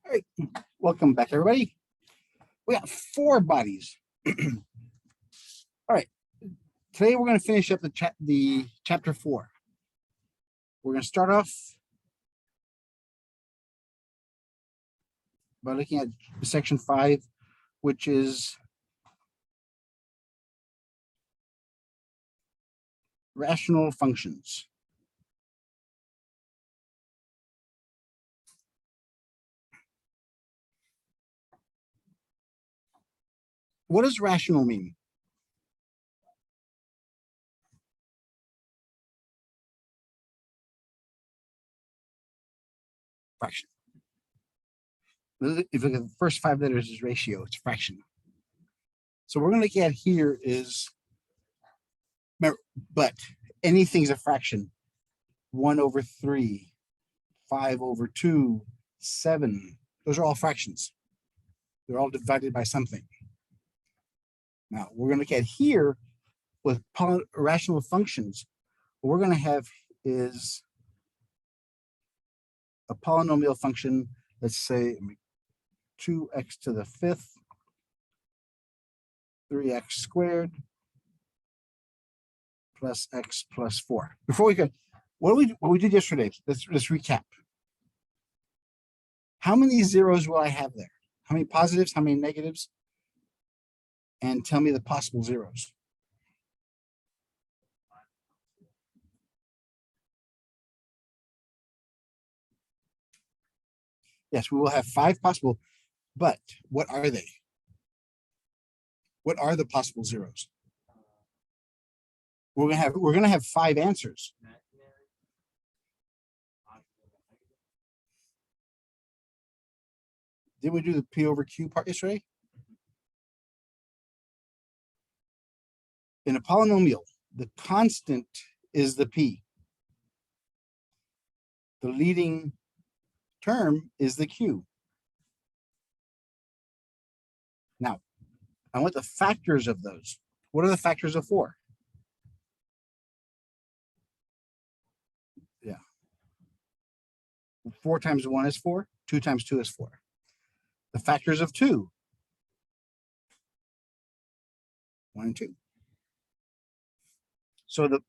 All right, welcome back, everybody. We got 4 bodies. All right, today we're going to finish up the chapter 4. We're going to start off by looking at section 5, which is rational functions. What does rational mean? Fraction. If you look at the first 5 letters is ratio, it's fraction. So we're going to look at here is, but anything's a fraction. 1/3, 5/2, 7. Those are all fractions. They're all divided by something. Now we're going to look at here with rational functions. What we're going to have is a polynomial function. Let's say 2x to the 5th, 3x squared plus x plus 4. Before we go, what we did yesterday, let's recap. How many zeros will I have there? How many positives? How many negatives? And tell me the possible zeros. Yes, we will have 5 possible, but what are they? What are the possible zeros? We're gonna have 5 answers. Did we do the P over Q part yesterday? In a polynomial, the constant is the P. The leading term is the Q. Now, I want the factors of those. What are the factors of 4? Yeah. 4 times 1 is 4. 2 times 2 is 4. The factors of 2. 1 and 2. So the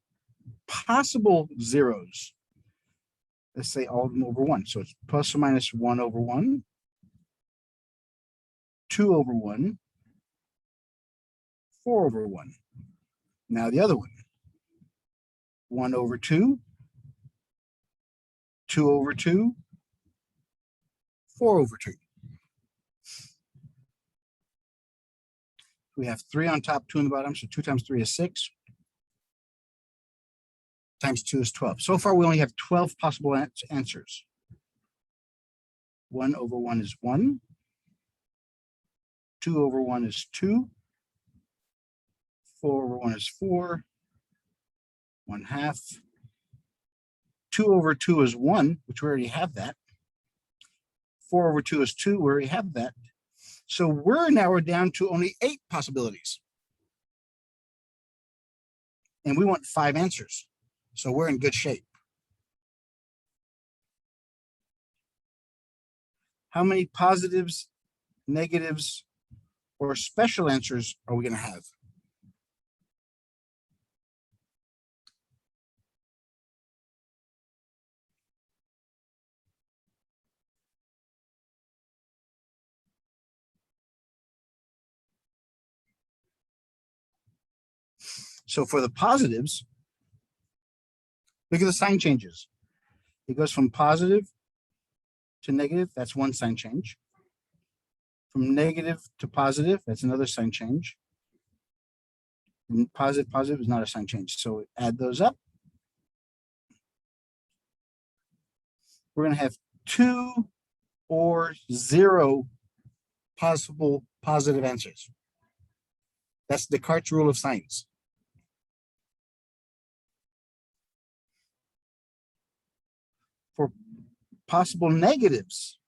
possible zeros, let's say all of them over 1. So it's plus or minus 1/1, 2/1, 4/1. Now the other one, 1/2, 2/2, 4/2. We have 3 on top, 2 on the bottom, so 2 times 3 is 6. Times 2 is 12. So far, we only have 12 possible answers. 1/1 is 1. 2/1 is 2. 4/1 is 4. 1/2. 2/2 is 1, which we already have that. 4/2 is 2, we already have that. So we're down to only 8 possibilities. And we want 5 answers. So we're in good shape. How many positives, negatives, or special answers are we going to have? So for the positives, look at the sign changes. It goes from positive to negative, that's one sign change. From negative to positive, that's another sign change. And positive is not a sign change. So add those up. We're going to have 2 or 0 possible positive answers. That's Descartes' rule of signs. For possible negatives,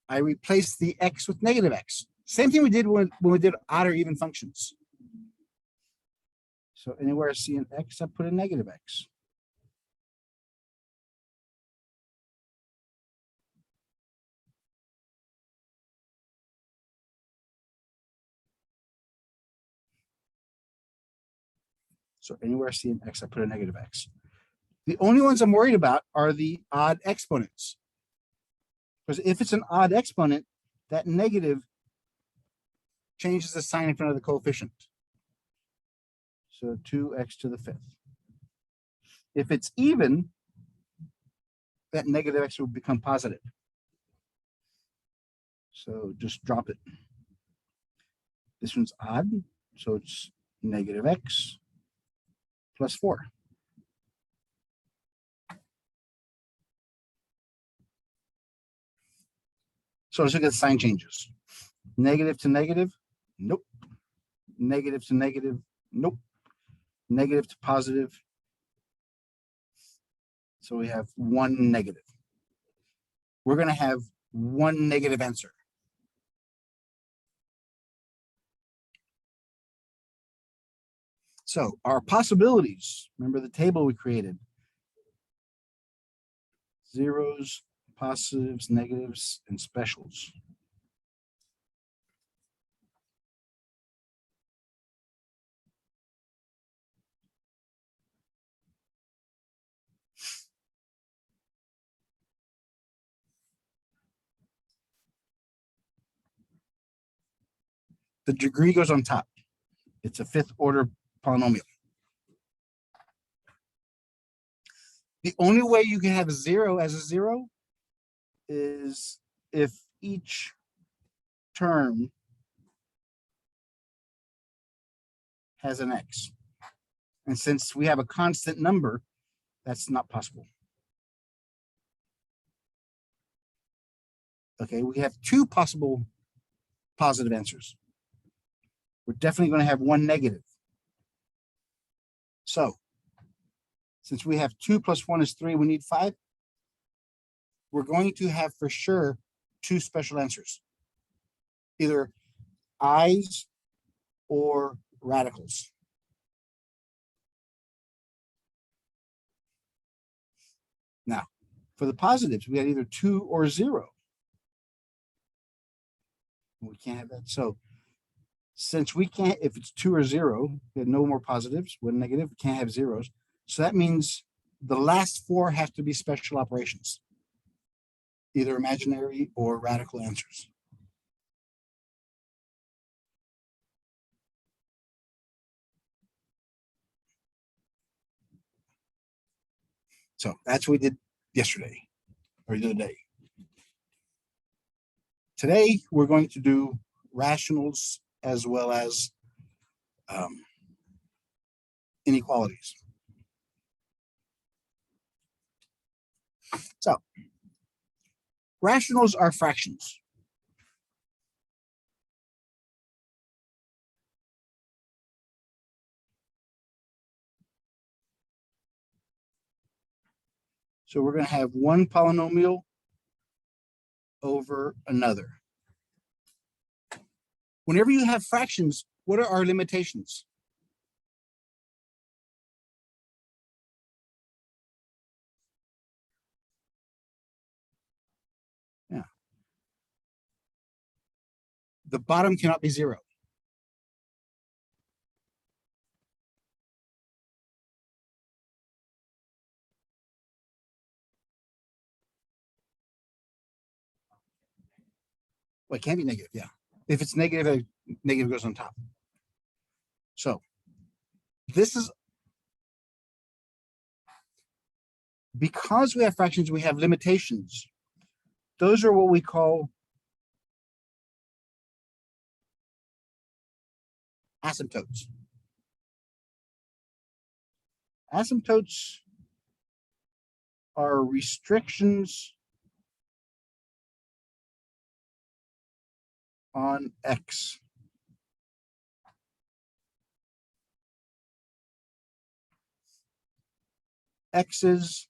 I replace the x with negative x. Same thing we did when we did odd or even functions. So anywhere I see an x, I put a negative x. So anywhere I see an x, I put a negative x. The only ones I'm worried about are the odd exponents. Because if it's an odd exponent, that negative changes the sign in front of the coefficient. So 2x to the 5th. If it's even, that negative x will become positive. So just drop it. This one's odd, so it's negative x plus 4. So let's look at the sign changes. Negative to negative, nope. Negative to negative, nope. Negative to positive. So we have one negative. We're going to have one negative answer. So our possibilities, remember the table we created. Zeros, positives, negatives, and specials. The degree goes on top. It's a 5th order polynomial. The only way you can have a 0 as a 0 is if each term has an x. And since we have a constant number, that's not possible. Okay, we have 2 possible positive answers. We're definitely going to have one negative. So, since we have 2 plus 1 is 3, we need 5. We're going to have for sure 2 special answers. Either i's or radicals. Now, for the positives, we had either 2 or 0. We can't have that. So, since we can't, if it's 2 or 0, we have no more positives, one negative, we can't have zeros. So that means the last 4 have to be special operations, either imaginary or radical answers. So that's what we did yesterday or the other day. Today, we're going to do rationals as well as inequalities. So, rationals are fractions. So we're going to have one polynomial over another. Whenever you have fractions, what are our limitations? Yeah. The bottom cannot be 0. Well, it can be negative, yeah. If it's negative, a negative goes on top. So this is, because we have fractions, we have limitations. Those are what we call asymptotes. Asymptotes are restrictions on x. X's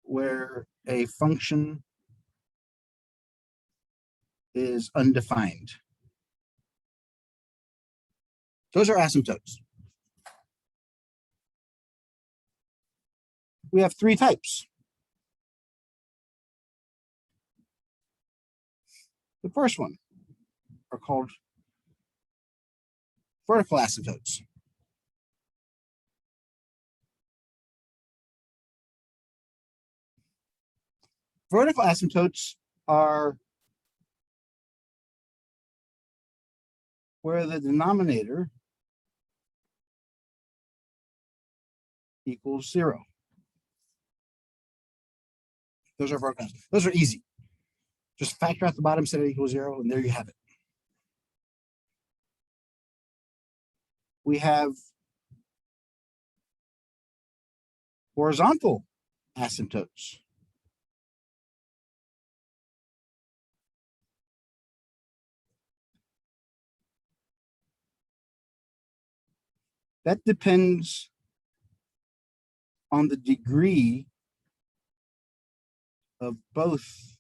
where a function is undefined. Those are asymptotes. We have 3 types. The first one are called vertical asymptotes. Vertical asymptotes are where the denominator equals 0. Those are vertical asymptotes. Those are easy. Just factor out the bottom, set it equals 0, and there you have it. We have horizontal asymptotes. That depends on the degree of both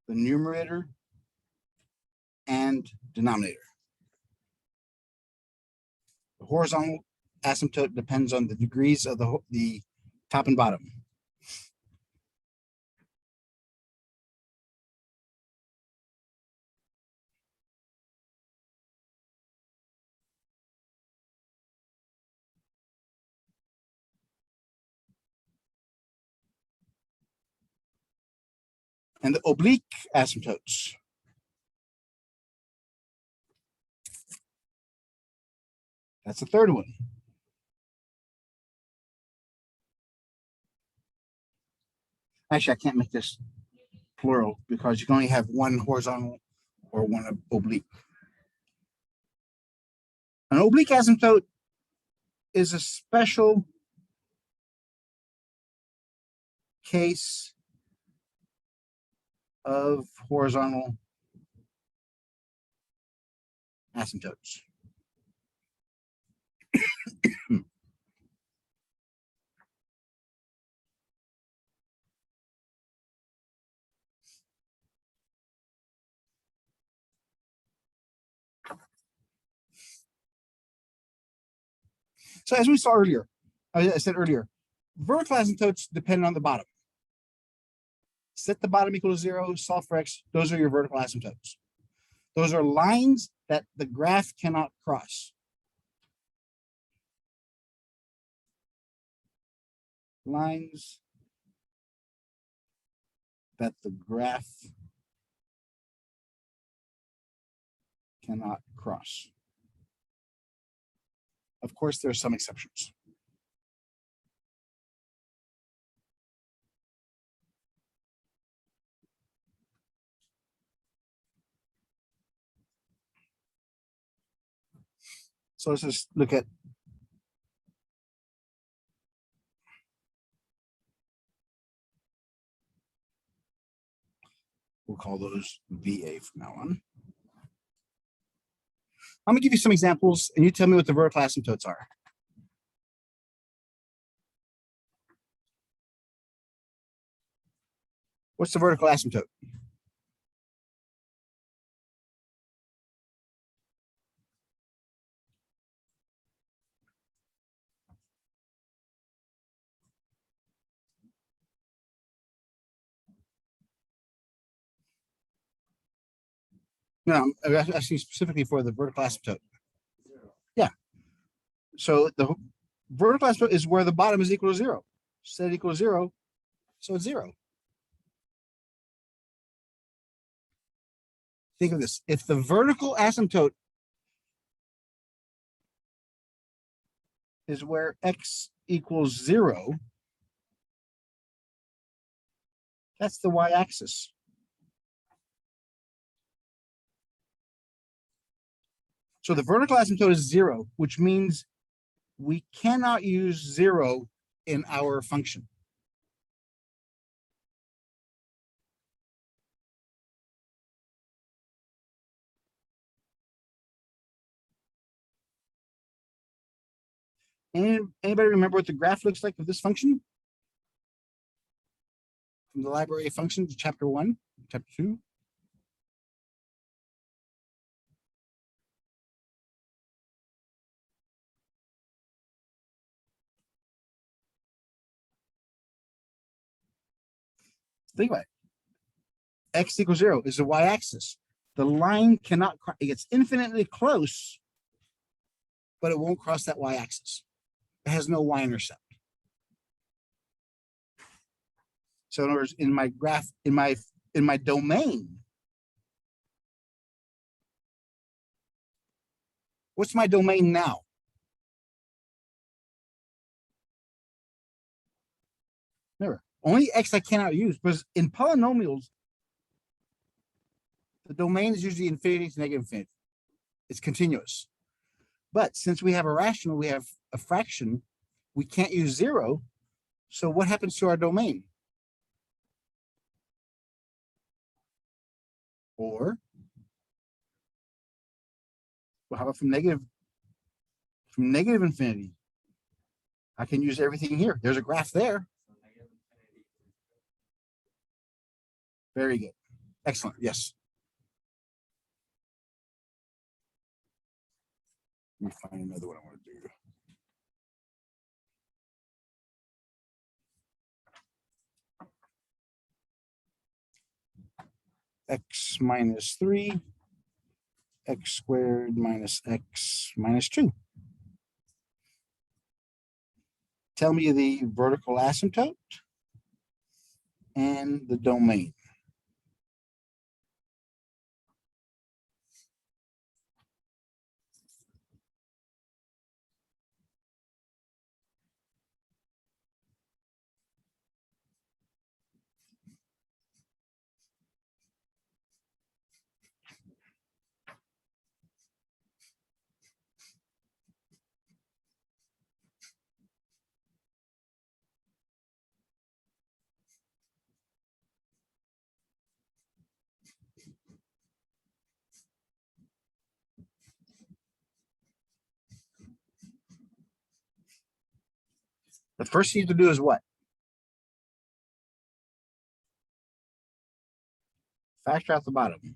the numerator and denominator. The horizontal asymptote depends on the degrees of the top and bottom. And the oblique asymptotes. That's the third one. Actually, I can't make this plural because you can only have one horizontal or one oblique. An oblique asymptote is a special case of horizontal asymptotes. So as we saw earlier, I said earlier, vertical asymptotes depend on the bottom. Set the bottom equal to 0, solve for x, those are your vertical asymptotes. Those are lines that the graph cannot cross. Lines that the graph cannot cross. Of course, there are some exceptions. So let's just look at we'll call those VA from now on. I'm gonna give you some examples and you tell me what the vertical asymptotes are. What's the vertical asymptote? No, I'm asking specifically for the vertical asymptote. Yeah. So the vertical asymptote is where the bottom is equal to 0. Set it equal to 0, so it's 0. Think of this. If the vertical asymptote is where x equals 0, that's the y-axis. So the vertical asymptote is 0, which means we cannot use 0 in our function. Anybody remember what the graph looks like of this function? From the library of functions, chapter 1, chapter 2. Think about it. X equals 0 is the y-axis. The line cannot, it gets infinitely close, but it won't cross that y-axis. It has no y-intercept. So in other words, in my graph, in my domain, what's my domain now? Remember, only x I cannot use, because in polynomials, the domain is usually infinity to negative infinity. It's continuous. But since we have a rational, we have a fraction, we can't use 0. So what happens to our domain? Or, well, how about from negative infinity? I can use everything here. There's a graph there. Very good. Excellent. Yes. Let me find another one I want to do. X minus 3, x squared minus x minus 2. Tell me the vertical asymptote and the domain. The first thing you have to do is what? Factor out the bottom.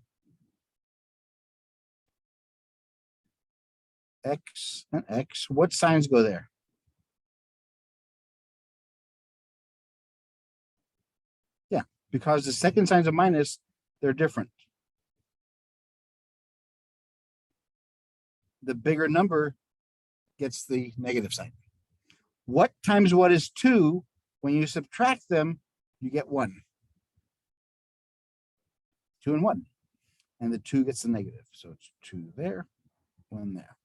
X and X. What signs go there? Yeah, because the second signs of minus, they're different. The bigger number gets the negative sign. What times what is 2? When you subtract them, you get 1. 2 and 1. And the 2 gets the negative. So it's 2 there, 1 there.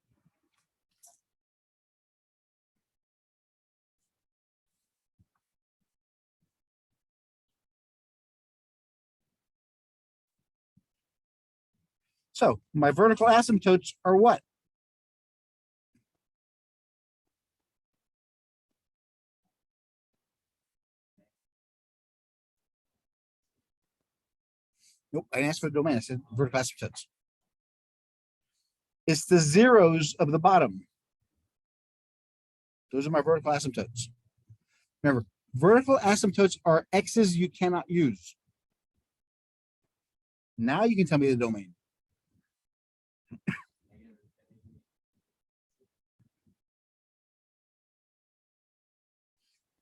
So my vertical asymptotes are what? Nope, I didn't ask for the domain. I said vertical asymptotes. It's the zeros of the bottom. Those are my vertical asymptotes. Remember, vertical asymptotes are x's you cannot use. Now you can tell me the domain.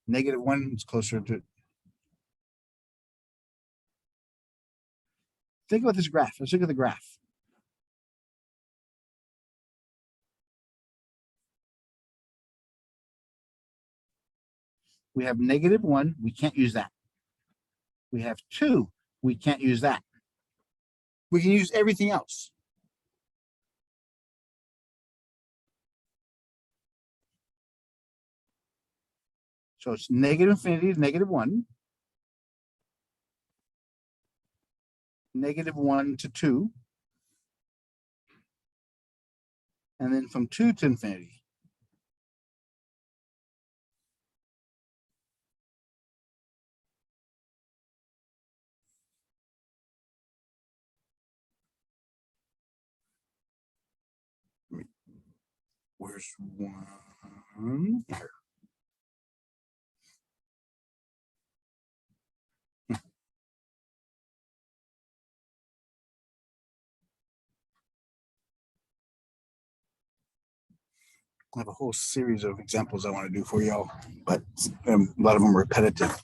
-1 is closer to. Think about this graph. Let's look at the graph. We have -1. We can't use that. We have 2. We can't use that. We can use everything else. So it's negative infinity to -1. -1 to 2. And then from 2 to infinity. Where's 1? Here. I have a whole series of examples I want to do for y'all, but a lot of them are repetitive.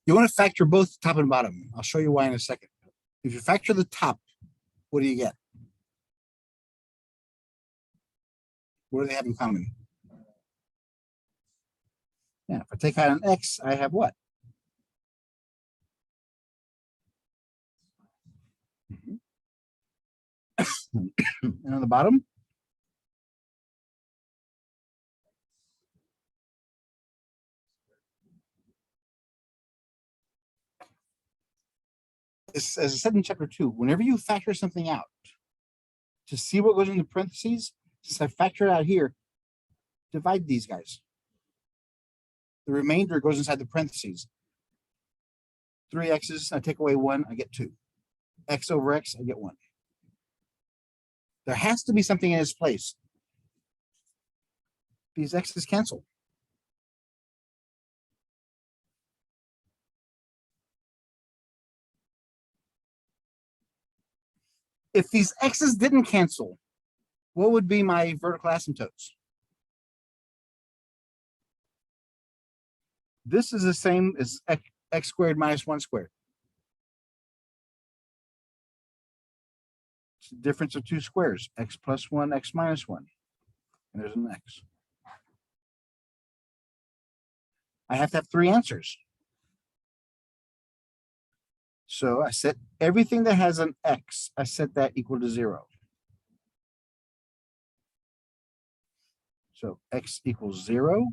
You want to factor both top and bottom. I'll show you why in a second. If you factor the top, what do you get? What do they have in common? Yeah, if I take out an x, I have what? And on the bottom? As I said in chapter 2, whenever you factor something out, to see what goes in the parentheses, since I factor it out here, divide these guys. The remainder goes inside the parentheses. 3 x's, I take away 1, I get 2. X over x, I get 1. There has to be something in its place. These x's cancel. If these x's didn't cancel, what would be my vertical asymptotes? This is the same as x squared minus 1 squared. It's the difference of 2 squares, x plus 1, x minus 1. And there's an x. I have to have 3 answers. So I set everything that has an x, I set that equal to 0. So x equals 0,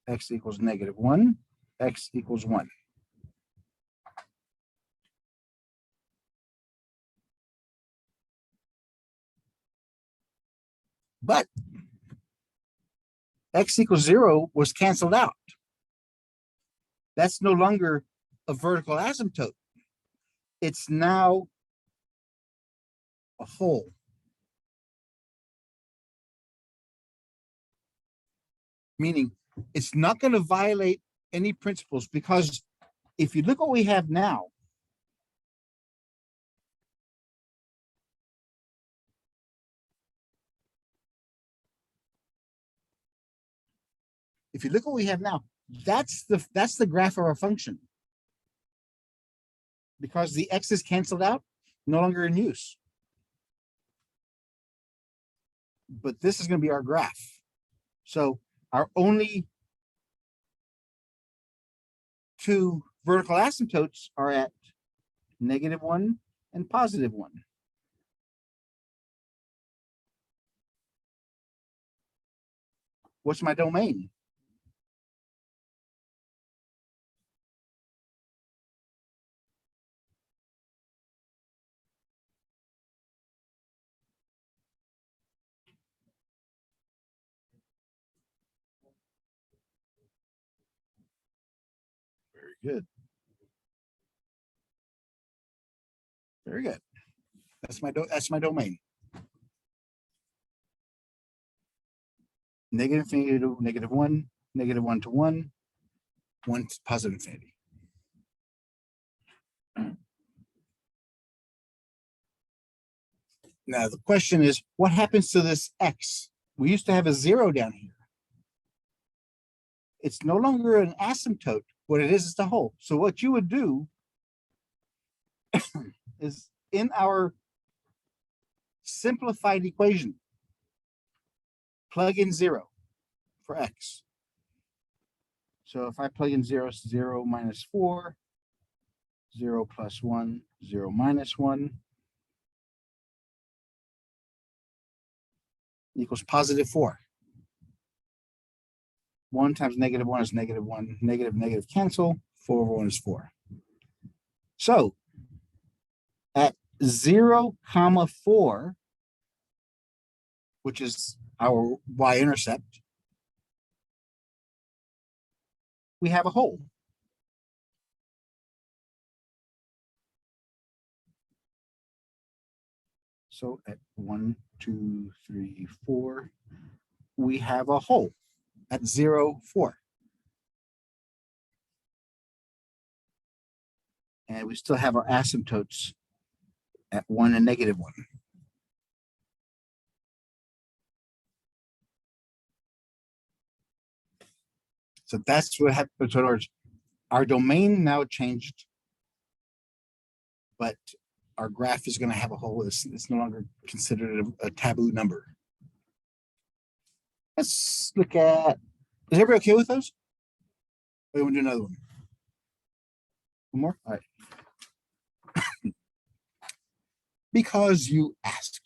x equals -1, x equals 1. But x equals 0 was canceled out. That's no longer a vertical asymptote. It's now a hole. Meaning it's not going to violate any principles, because if you look what we have now, that's the graph of our function. Because the x is canceled out, no longer in use. But this is going to be our graph. So our only 2 vertical asymptotes are at -1 and +1. What's my domain? Very good. Very good. That's my domain. -infinity to -1, -1 to 1, 1 to positive infinity. Now the question is, what happens to this x? We used to have a 0 down here. It's no longer an asymptote. What it is the hole. So what you would do is, in our simplified equation, plug in 0 for x. So if I plug in 0, 0 minus 4, 0 plus 1, 0 minus 1 equals +4. 1 times -1 is -1. Negative cancel. 4 over 1 is 4. So at 0, 4, which is our y-intercept, we have a hole. So at 1, 2, 3, 4, we have a hole at 0, 4. And we still have our asymptotes at 1 and -1. So that's what happens. In other words, Our domain now changed, but our graph is going to have a hole. It's no longer considered a taboo number. Let's look at, is everybody okay with those? Or we want to do another one? One more? All right. Because you asked.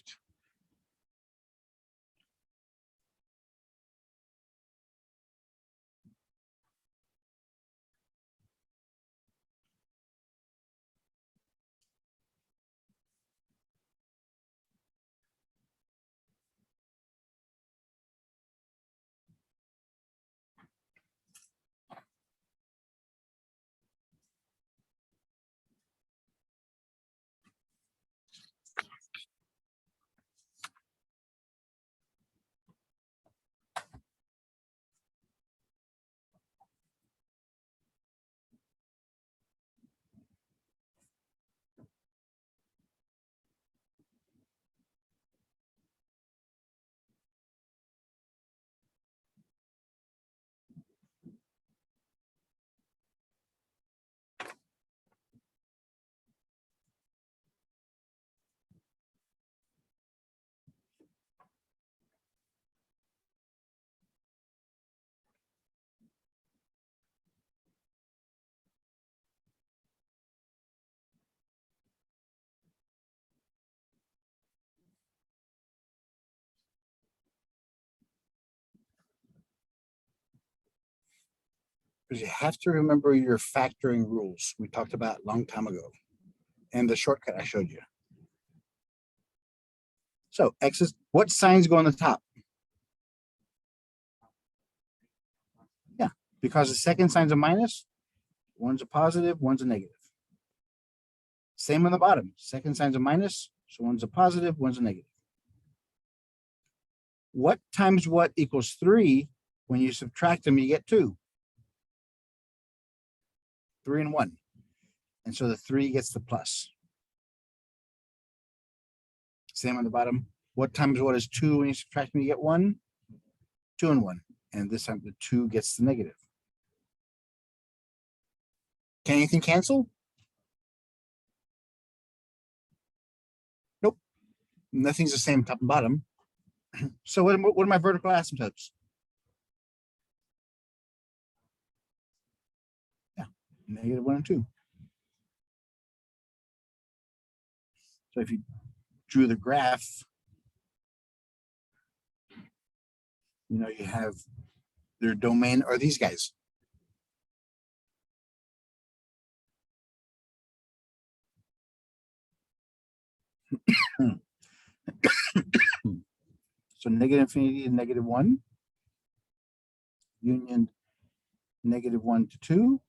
Because you have to remember your factoring rules we talked about a long time ago, and the shortcut I showed you. So X is, what signs go on the top? Yeah, because the second sign's a minus, one's a positive, one's a negative. Same on the bottom, second sign's a minus, so one's a positive, one's a negative. What times what equals 3? When you subtract them, you get 2. 3 and 1. And so the 3 gets the plus. Same on the bottom. What times what is 2 when you subtract them, you get 1? 2 and 1. And this time the 2 gets the negative. Can anything cancel? Nope. Nothing's the same top and bottom. So what are my vertical asymptotes? Yeah, -1 and 2. So if you drew the graph, you know, you have their domain are these guys. So -infinity to -1, union -1 to 2,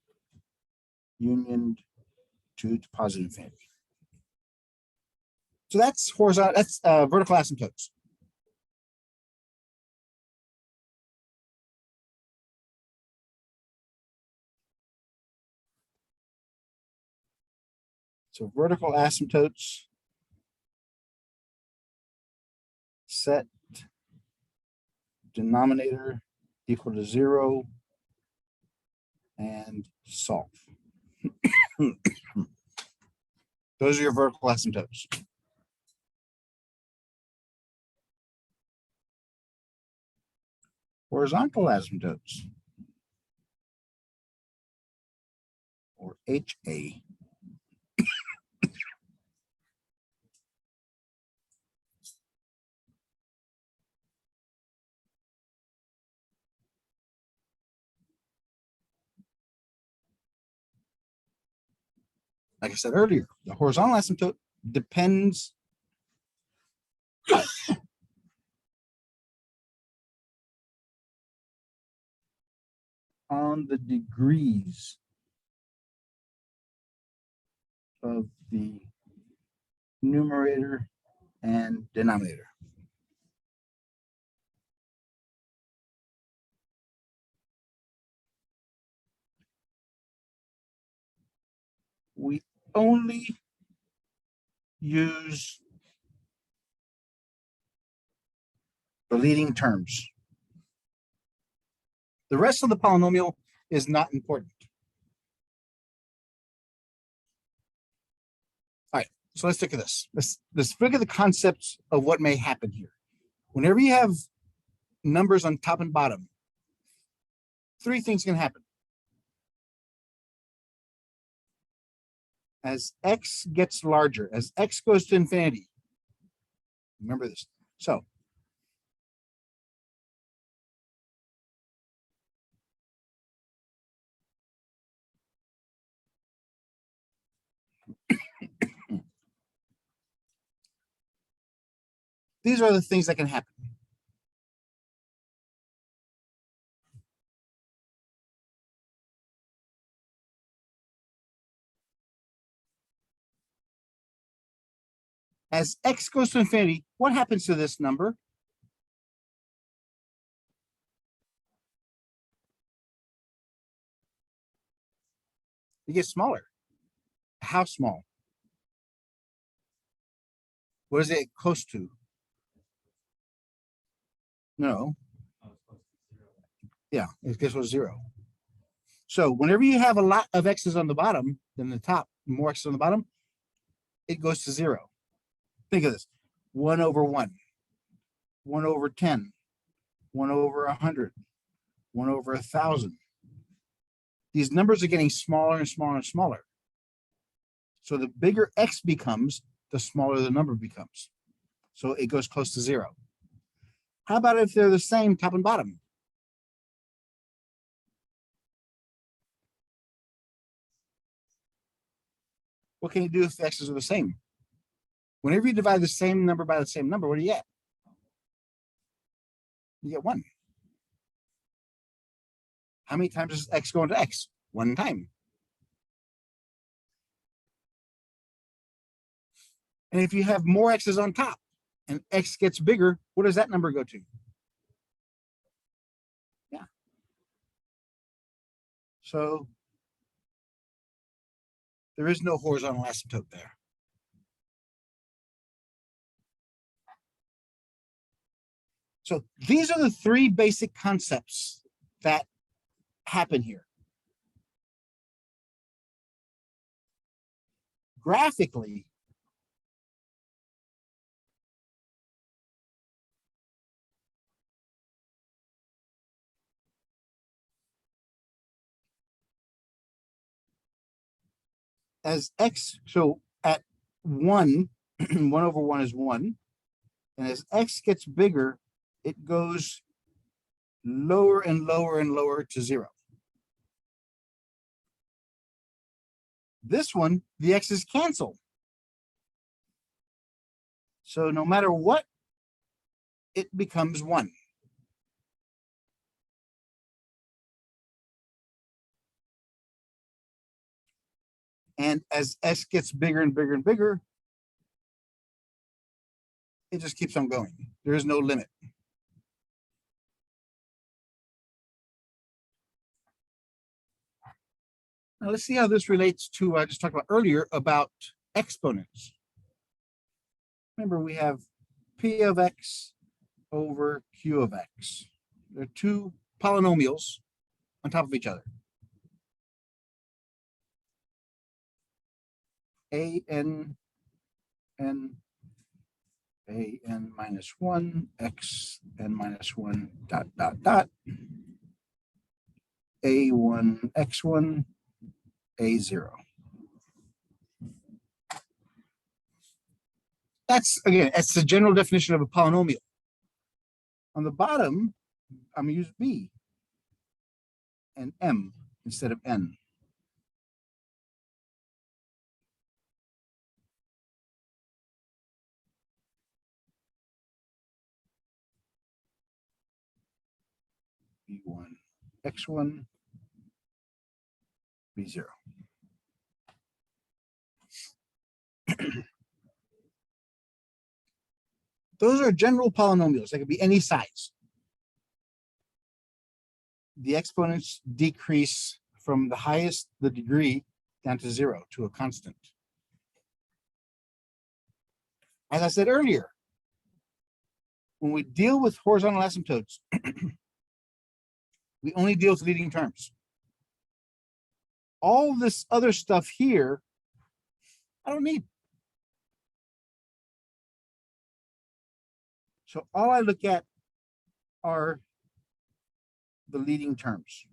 union 2 to positive infinity. So that's horizontal, that's vertical asymptotes. So vertical asymptotes, set denominator equal to 0 and solve. Those are your vertical asymptotes. Horizontal asymptotes, or HA. Like I said earlier, the horizontal asymptote depends on the degrees of the numerator and denominator. We only use the leading terms. The rest of the polynomial is not important. So let's look at this. Let's look at the concepts of what may happen here. Whenever you have numbers on top and bottom, three things can happen. As x gets larger, as x goes to infinity, remember this. So these are the things that can happen. As x goes to infinity, what happens to this number? It gets smaller. How small? What is it close to? No. Yeah, it gets to 0. So whenever you have a lot of x's on the bottom than the top, more x's on the bottom, it goes to 0. Think of this: 1 over 1, 1 over 10, 1 over 100, 1 over 1,000. These numbers are getting smaller and smaller and smaller. So the bigger x becomes, the smaller the number becomes. So it goes close to 0. How about if they're the same top and bottom? What can you do if the x's are the same? Whenever you divide the same number by the same number, what do you get? You get 1. How many times does x go into x? 1 time. And if you have more x's on top and x gets bigger, what does that number go to? Yeah. So there is no horizontal asymptote there. So these are the three basic concepts that happen here. Graphically, as x, so at 1, 1 over 1 is 1. And as x gets bigger, it goes lower and lower and lower to 0. This one, the x's cancel. So no matter what, it becomes 1. And as s gets bigger and bigger and bigger, it just keeps on going. There is no limit. Now let's see how this relates to I just talked about earlier about exponents. Remember, we have p of x over q of x. They're two polynomials on top of each other. a(n) minus 1, x(n) minus 1, dot, dot, dot. a1, x1, a0. That's, again, that's the general definition of a polynomial. On the bottom, I'm going to use b and m instead of n. b1, x1, b0. Those are general polynomials. They could be any size. The exponents decrease from the highest, the degree, down to 0, to a constant. As I said earlier, when we deal with horizontal asymptotes, we only deal with leading terms. All this other stuff here, I don't need. So all I look at are the leading terms.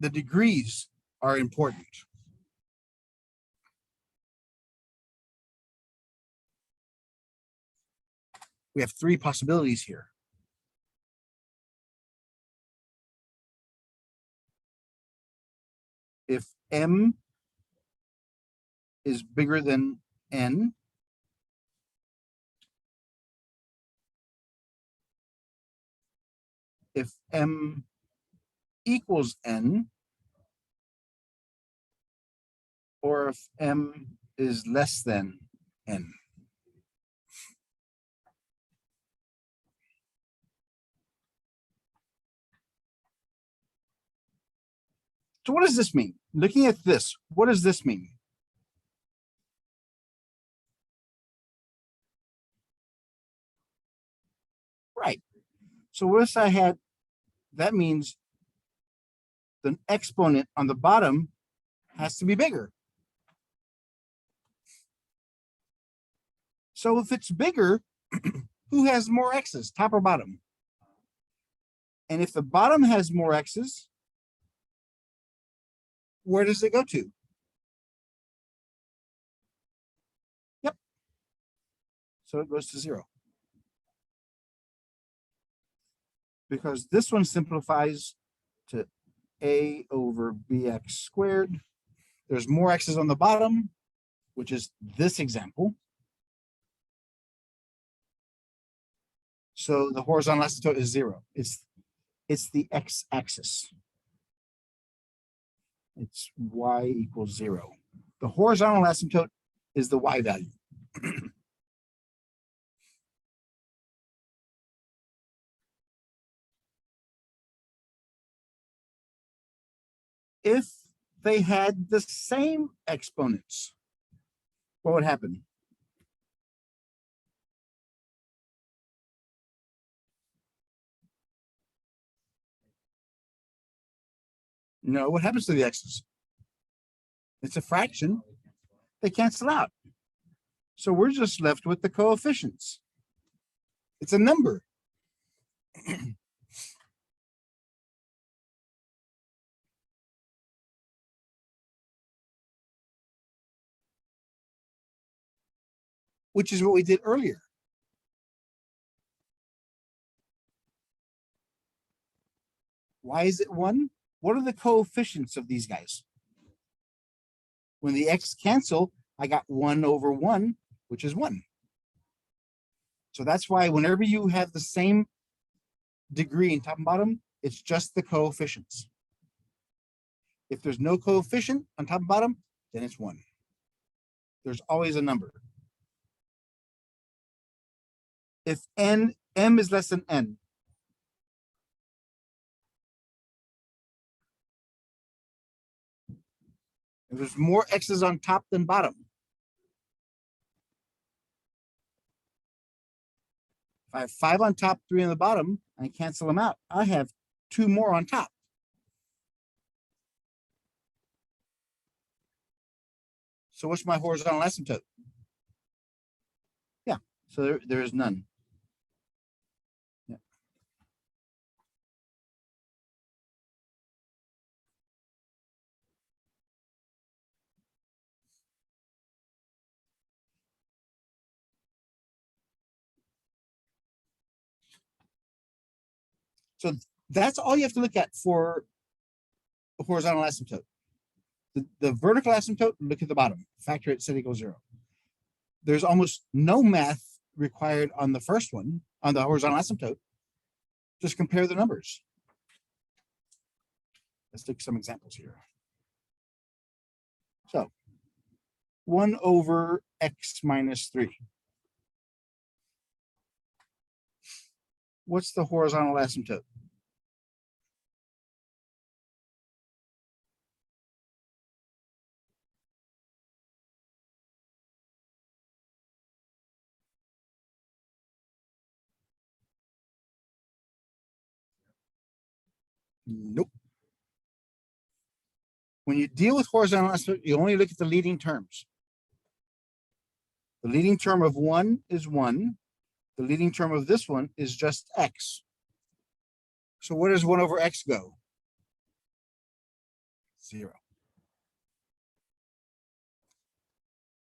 The degrees are important. We have three possibilities here. If m is bigger than n, if m equals n, or if m is less than n. So what does this mean? Looking at this, what does this mean? Right. So what if I had, that means the exponent on the bottom has to be bigger. So if it's bigger, who has more x's, top or bottom? And if the bottom has more x's, where does it go to? Yep. So it goes to 0. Because this one simplifies to a over bx squared. There's more x's on the bottom, which is this example. So the horizontal asymptote is 0. It's the x-axis. It's y equals 0. The horizontal asymptote is the y value. If they had the same exponents, what would happen? No, what happens to the x's? It's a fraction. They cancel out. So we're just left with the coefficients. It's a number. Which is what we did earlier. Why is it 1? What are the coefficients of these guys? When the x cancel, I got 1 over 1, which is 1. So that's why whenever you have the same degree in top and bottom, it's just the coefficients. If there's no coefficient on top and bottom, then it's 1. There's always a number. If m is less than n, if there's more x's on top than bottom, if I have 5 on top, 3 on the bottom, and I cancel them out, I have 2 more on top. So what's my horizontal asymptote? Yeah, so there is none. Yeah. So that's all you have to look at for a horizontal asymptote. The vertical asymptote, look at the bottom, factor it, set equals 0. There's almost no math required on the first one, on the horizontal asymptote. Just compare the numbers. Let's take some examples here. So 1 over x minus 3. What's the horizontal asymptote? Nope. When you deal with horizontal asymptote, you only look at the leading terms. The leading term of 1 is 1. The leading term of this one is just x. So where does 1 over x go? 0.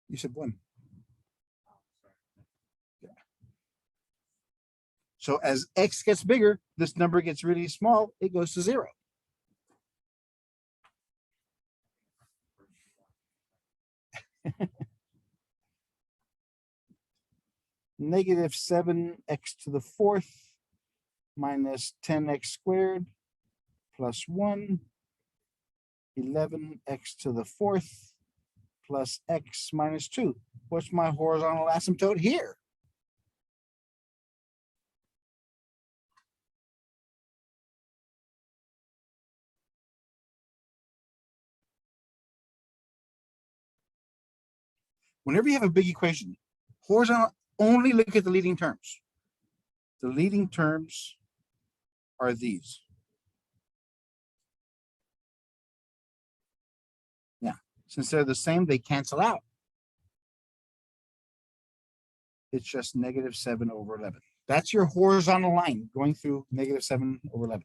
You said 1. Yeah. So as x gets bigger, this number gets really small, it goes to 0. Negative 7x to the 4th minus 10x squared plus 1, 11x to the 4th plus x minus 2. What's my horizontal asymptote here? Whenever you have a big equation, horizontal, only look at the leading terms. The leading terms are these. Yeah, since they're the same, they cancel out. It's just negative 7 over 11. That's your horizontal line going through negative 7 over 11.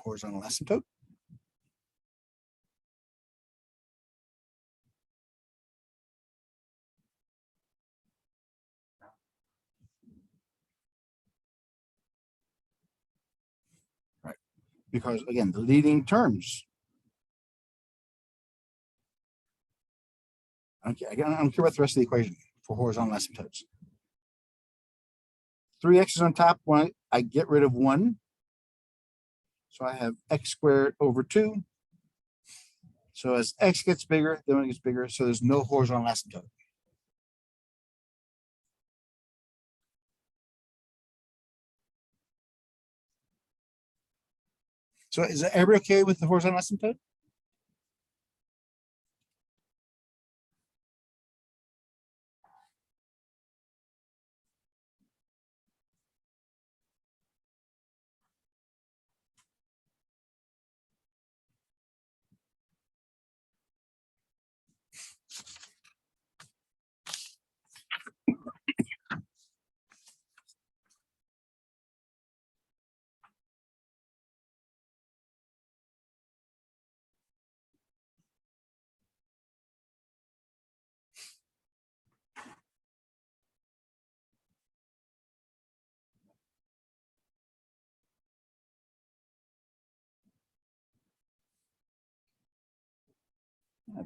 Horizontal asymptote. Right, because again, the leading terms. Okay, I don't care about the rest of the equation for horizontal asymptotes. 3x is on top. When I get rid of 1, so I have x squared over 2. So as x gets bigger, the one gets bigger, so there's no horizontal asymptote. So is everybody okay with the horizontal asymptote?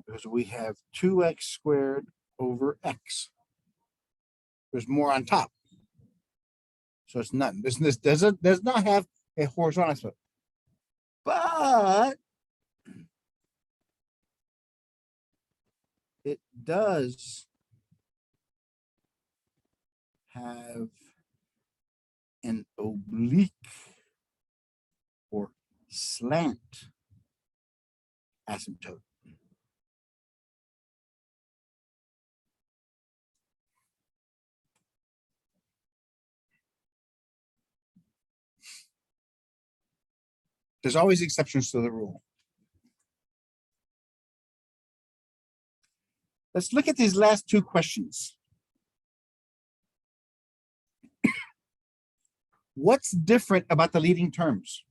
Because we have 2x squared over x. There's more on top. So it's none. This does not have a horizontal asymptote. But it does have an oblique or slant asymptote. There's always exceptions to the rule. Let's look at these last two questions. What's different about the leading terms?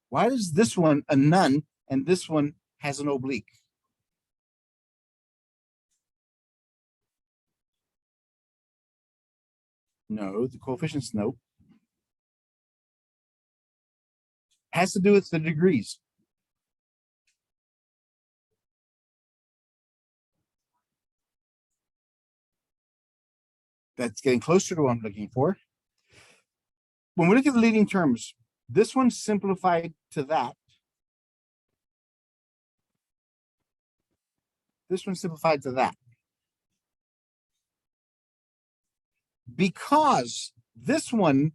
Why is this one a none and this one has an oblique? No, the coefficients, no. Has to do with the degrees. That's getting closer to what I'm looking for. when we look at the leading terms, this one simplified to that. This one simplified to that. Because this one,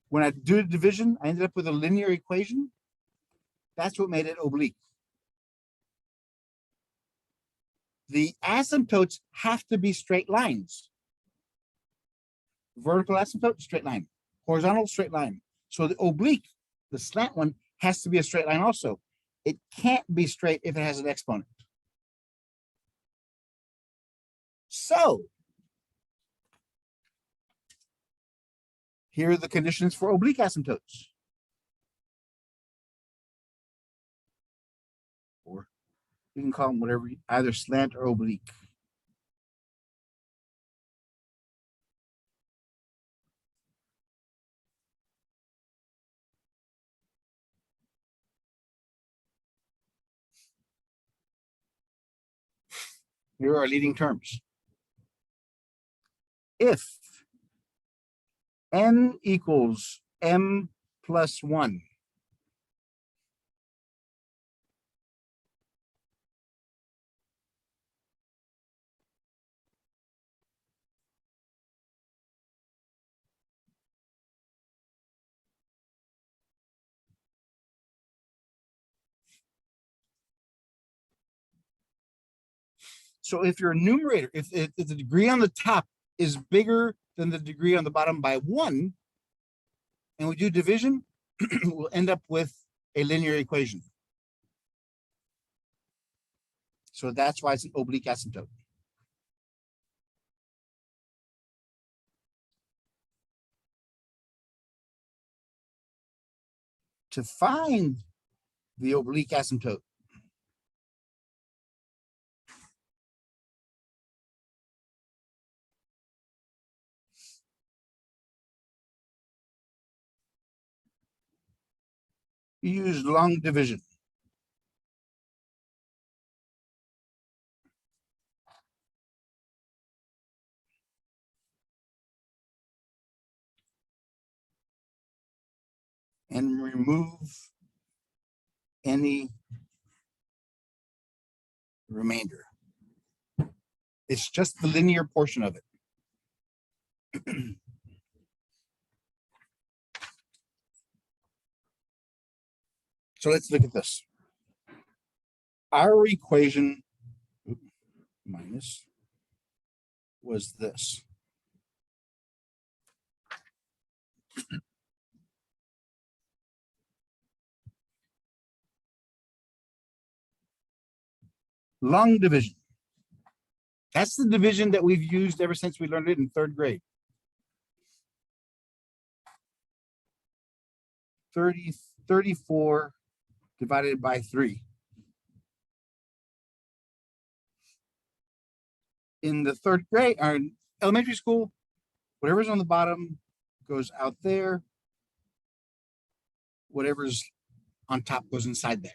when I do the division, I ended up with a linear equation. That's what made it oblique. The asymptotes have to be straight lines. Vertical asymptote, straight line. Horizontal, straight line. So the oblique, the slant one, has to be a straight line also. It can't be straight if it has an exponent. So here are the conditions for oblique asymptotes. Or you can call them whatever, either slant or oblique. Here are our leading terms. If n equals m plus 1, so if your numerator, if the degree on the top is bigger than the degree on the bottom by 1, and we do division, we'll end up with a linear equation. So that's why it's an oblique asymptote. To find the oblique asymptote, you use long division. And remove any remainder. It's just the linear portion of it. So let's look at this. Our equation minus was this. Long division. That's the division that we've used ever since we learned it in 3rd grade. 34 divided by 3. In the 3rd grade, or elementary school, whatever's on the bottom goes out there. Whatever's on top goes inside there.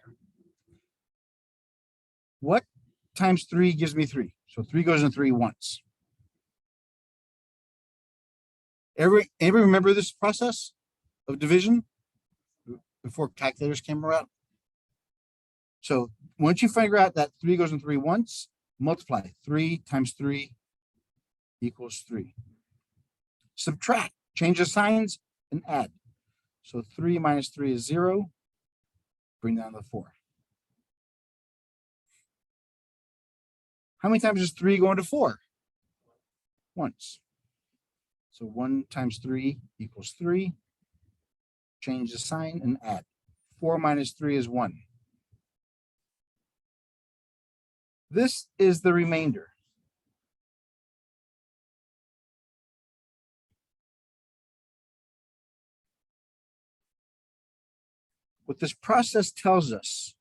What times 3 gives me 3? So 3 goes in 3 once. Anybody remember this process of division before calculators came around? So once you figure out that 3 goes in 3 once, multiply. 3 times 3 equals 3. Subtract, change the signs, and add. So 3 minus 3 is 0. Bring down the 4. How many times does 3 go into 4? Once. So 1 times 3 equals 3. Change the sign and add. 4 minus 3 is 1. This is the remainder. What this process tells us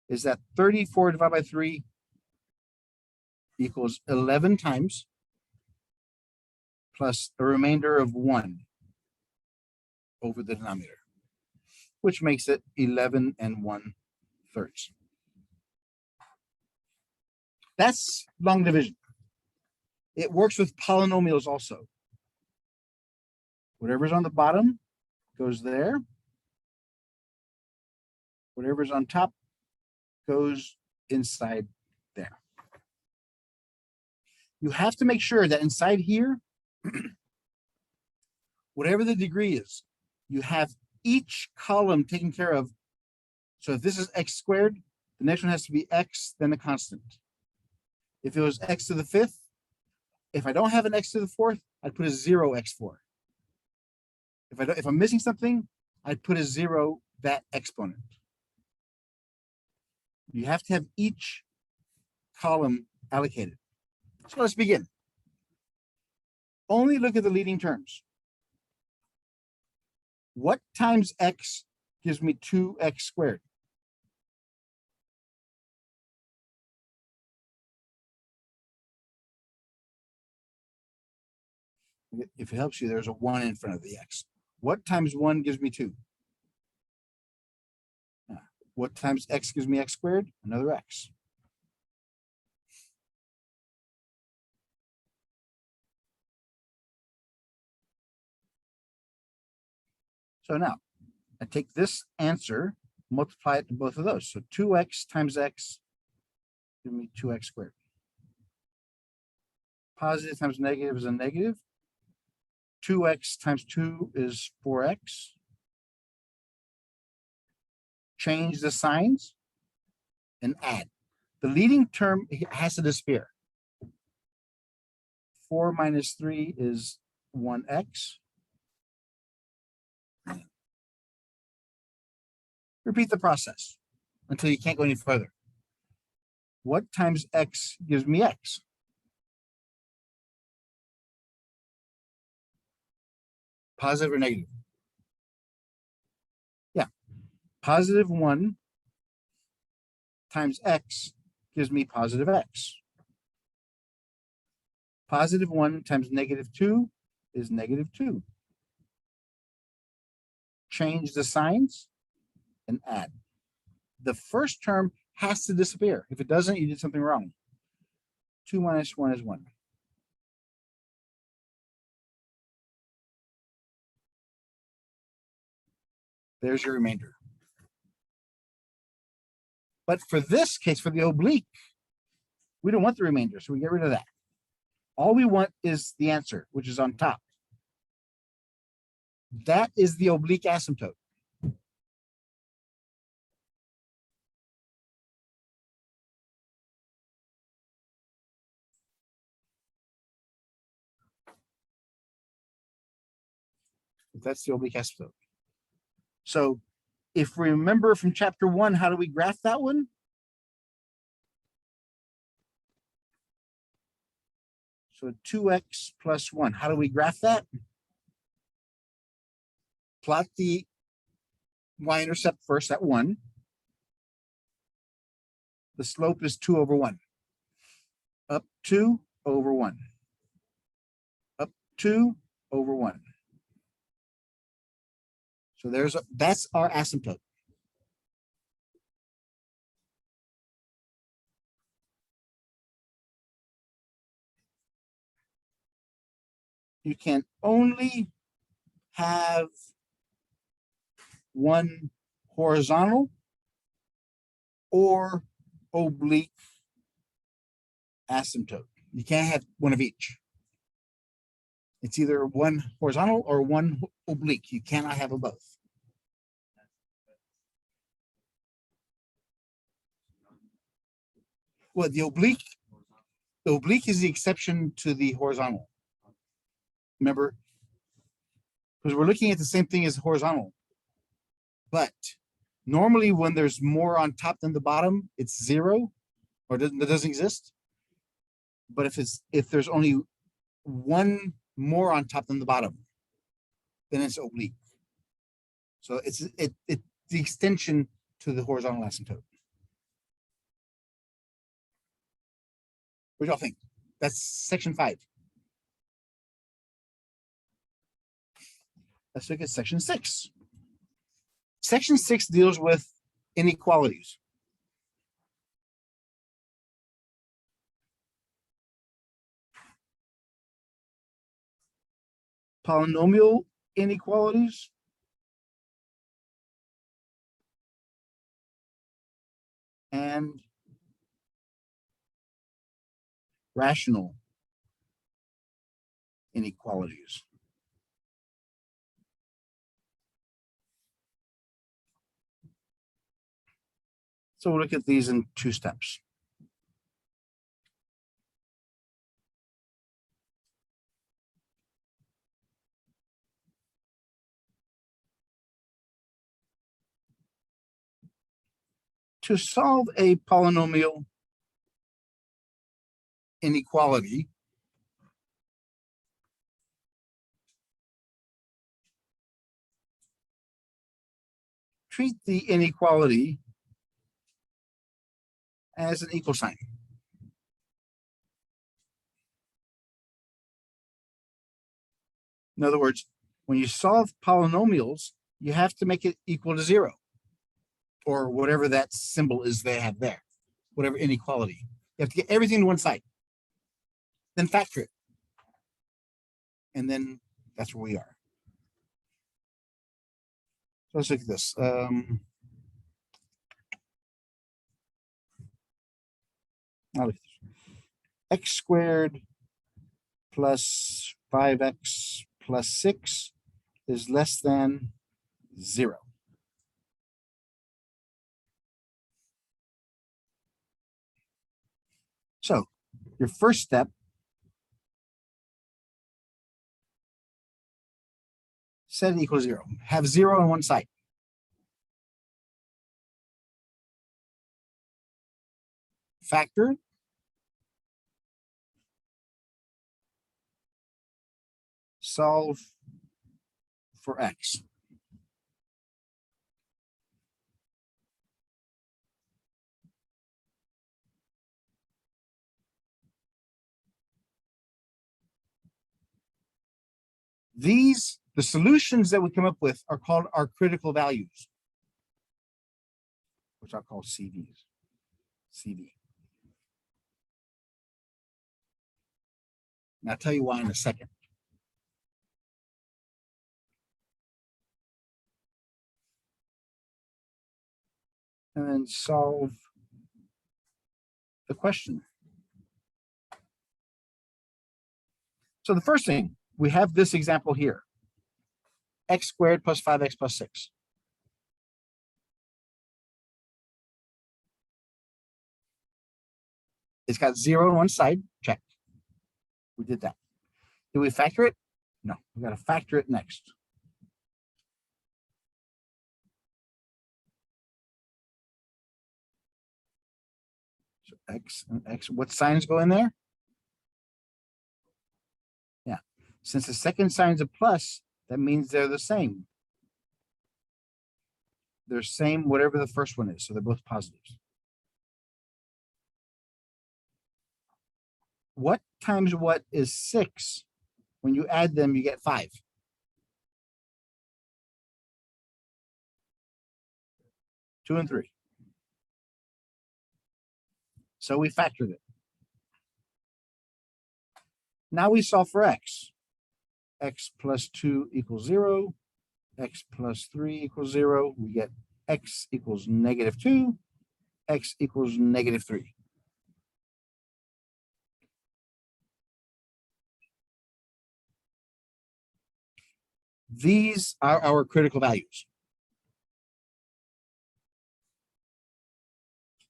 is that 34 divided by 3 equals 11 times plus a remainder of 1 over the denominator, which makes it 11 1/3. That's long division. It works with polynomials also. Whatever's on the bottom goes there. Whatever's on top goes inside there. You have to make sure that inside here, whatever the degree is, you have each column taken care of. So if this is x squared, the next one has to be x, then a constant. If it was x to the 5th, if I don't have an x to the 4th, I'd put a 0x4. If I'm missing something, I'd put a 0 that exponent. You have to have each column allocated. So let's begin. Only look at the leading terms. What times x gives me 2x squared? If it helps you, there's a 1 in front of the x. What times 1 gives me 2? What times x gives me x squared? Another x. So now, I take this answer, multiply it to both of those. So 2x times x gives me 2x squared. Positive times negative is a negative. 2x times 2 is 4x. Change the signs and add. The leading term has to disappear. 4 minus 3 is 1x. Repeat the process until you can't go any further. What times x gives me x? Positive or negative? Yeah. Positive 1 times x gives me positive x. Positive 1 times negative 2 is negative 2. Change the signs and add. The first term has to disappear. If it doesn't, you did something wrong. 2 minus 1 is 1. There's your remainder. But for this case, for the oblique, we don't want the remainder, so we get rid of that. All we want is the answer, which is on top. That is the oblique asymptote. That's the oblique asymptote. So if we remember from chapter 1, how do we graph that one? So 2x plus 1. How do we graph that? Plot the y-intercept first at 1. The slope is 2 over 1. Up 2 over 1. Up 2 over 1. So that's our asymptote. You can only have one horizontal or oblique asymptote. You can't have one of each. It's either one horizontal or one oblique. You cannot have them both. Well, the oblique is the exception to the horizontal. Remember, because we're looking at the same thing as horizontal. But normally when there's more on top than the bottom, it's 0 or that doesn't exist. But if there's only one more on top than the bottom, then it's oblique. So it's the extension to the horizontal asymptote. What do y'all think? That's section 5. Let's look at section 6. Section 6 deals with inequalities. Polynomial inequalities and rational inequalities. So we'll look at these in 2 steps. To solve a polynomial inequality, treat the inequality as an equal sign. In other words, when you solve polynomials, you have to make it equal to 0, or whatever that symbol is they have there, whatever inequality. You have to get everything to one side, then factor it. And then that's where we are. So let's look at this. Now look at this. X squared plus 5x plus 6 is less than 0. So your first step, set it equal to 0. Have 0 on one side. Factor. Solve for x. These, the solutions that we come up with, are called our critical values, which I'll call CVs. CV. And I'll tell you why in a second. And then solve the question. So the first thing, we have this example here. X squared plus 5x plus 6. It's got 0 on one side, check. We did that. Did we factor it? No, we got to factor it next. So x and x, what signs go in there? Yeah, since the second sign's a plus, that means they're the same. They're same, whatever the first one is, so they're both positives. What times what is 6? When you add them, you get 5. Two and 3. So we factored it. Now we solve for x. X plus 2 equals 0. X plus 3 equals 0. We get x equals -2. X equals -3. These are our critical values.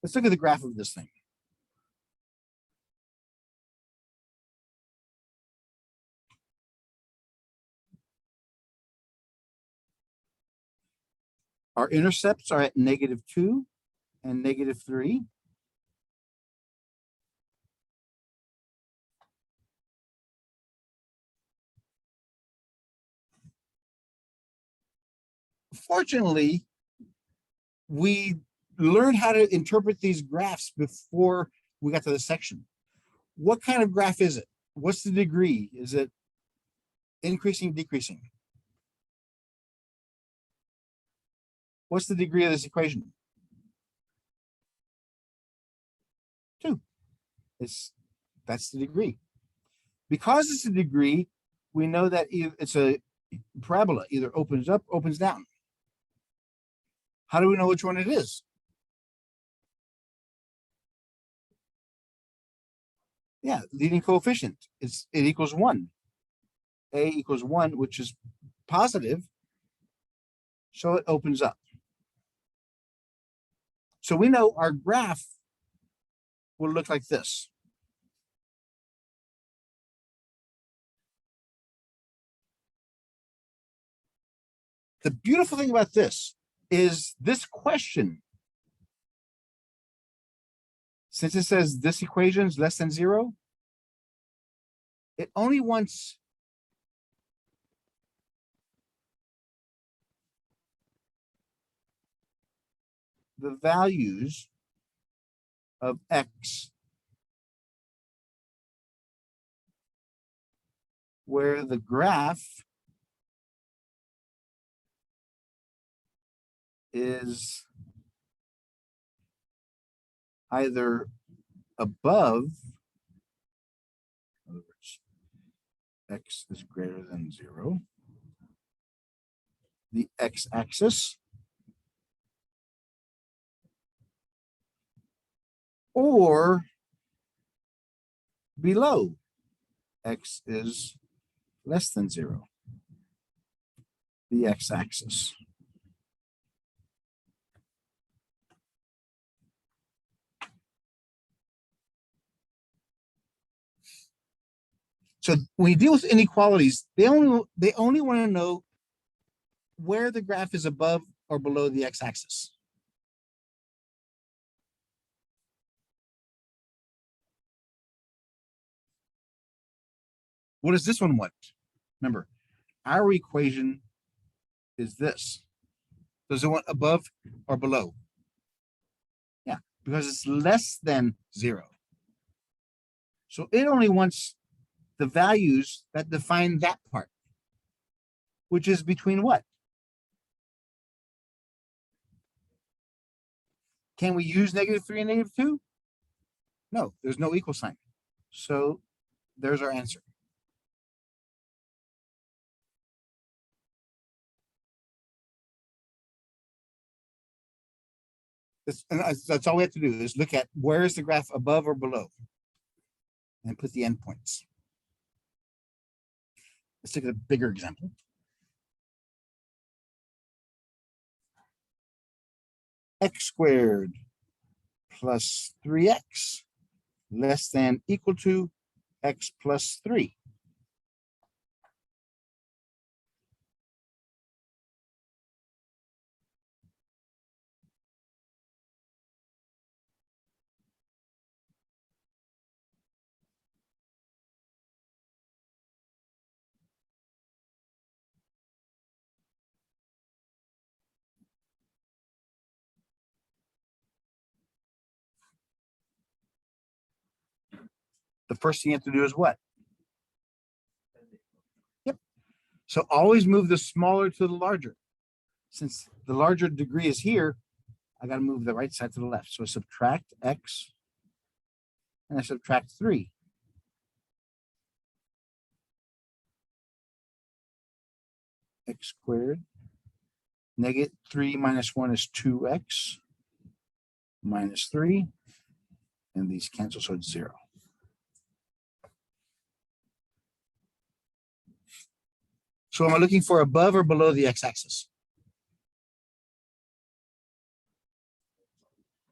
Let's look at the graph of this thing. Our intercepts are at -2 and -3. Fortunately, we learned how to interpret these graphs before we got to this section. What kind of graph is it? What's the degree? Is it increasing, decreasing? What's the degree of this equation? 2. That's the degree. Because it's a degree, we know that it's a parabola either opens up, opens down. How do we know which one it is? Yeah, leading coefficient. It equals 1. A equals 1, which is positive, so it opens up. So we know our graph will look like this. The beautiful thing about this is this question, since it says this equation is less than 0, it only wants the values of x where the graph is either above, in other words, x is greater than 0, the x-axis, or below, x is less than 0, the x-axis. So when you deal with inequalities, they only want to know where the graph is above or below the x-axis. What does this one want? Remember, our equation is this. Does it want above or below? Yeah, because it's less than 0. So it only wants the values that define that part, which is between what? Can we use -3 and -2? No, there's no equal sign. So there's our answer. That's all we have to do is look at where is the graph above or below and put the endpoints. Let's take a bigger example. X squared plus 3x less than equal to x plus 3. The first thing you have to do is what? Yep. So always move the smaller to the larger. Since the larger degree is here, I got to move the right side to the left. So I subtract x and I subtract 3. X squared. -3 minus 1 is 2x minus 3. And these cancel, so it's 0. So am I looking for above or below the x-axis?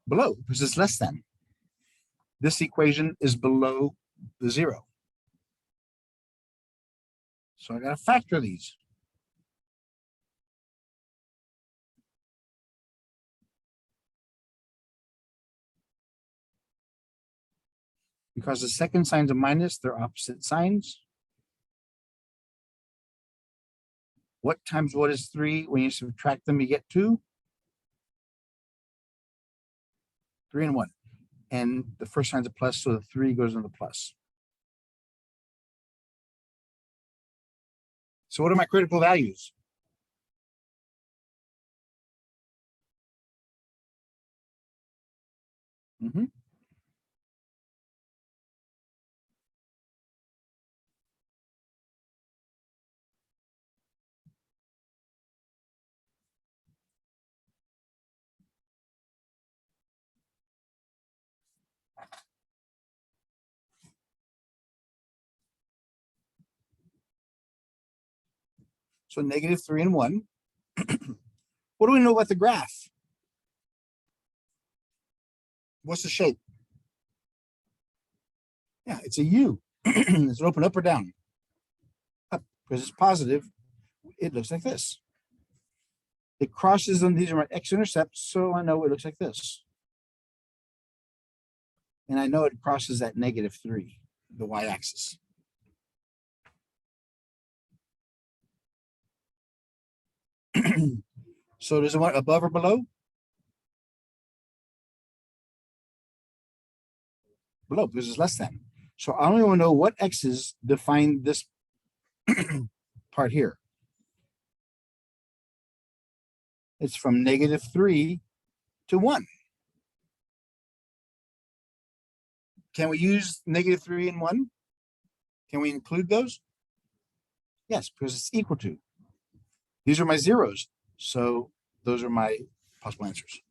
Below, because it's less than. This equation is below the 0. So I got to factor these. Because the second sign's a minus, they're opposite signs. What times what is 3? When you subtract them, you get 2. 3 and 1. And the first sign's a plus, so the 3 goes in the plus. So what are my critical values? So -3 and 1. What do we know about the graph? What's the shape? Yeah, it's a U. Is it open up or down? Up, because it's positive. It looks like this. It crosses them. These are my x-intercepts, so I know it looks like this. And I know it crosses that -3, the y-axis. So does it want above or below? Below, because it's less than. So I only want to know what x's define this part here. It's from -3 to 1. Can we use -3 and 1? Can we include those? Yes, because it's equal to. These are my zeros. So those are my possible answers.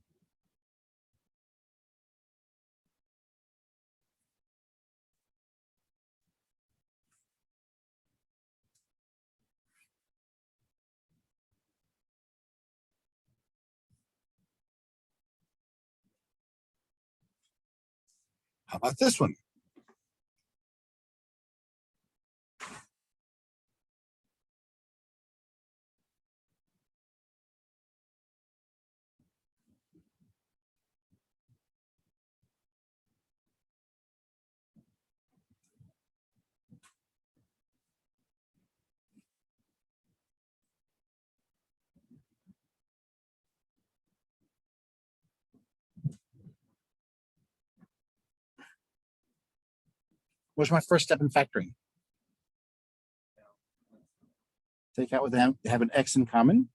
How about this one? What's my first step in factoring? Take out what they have an x in common.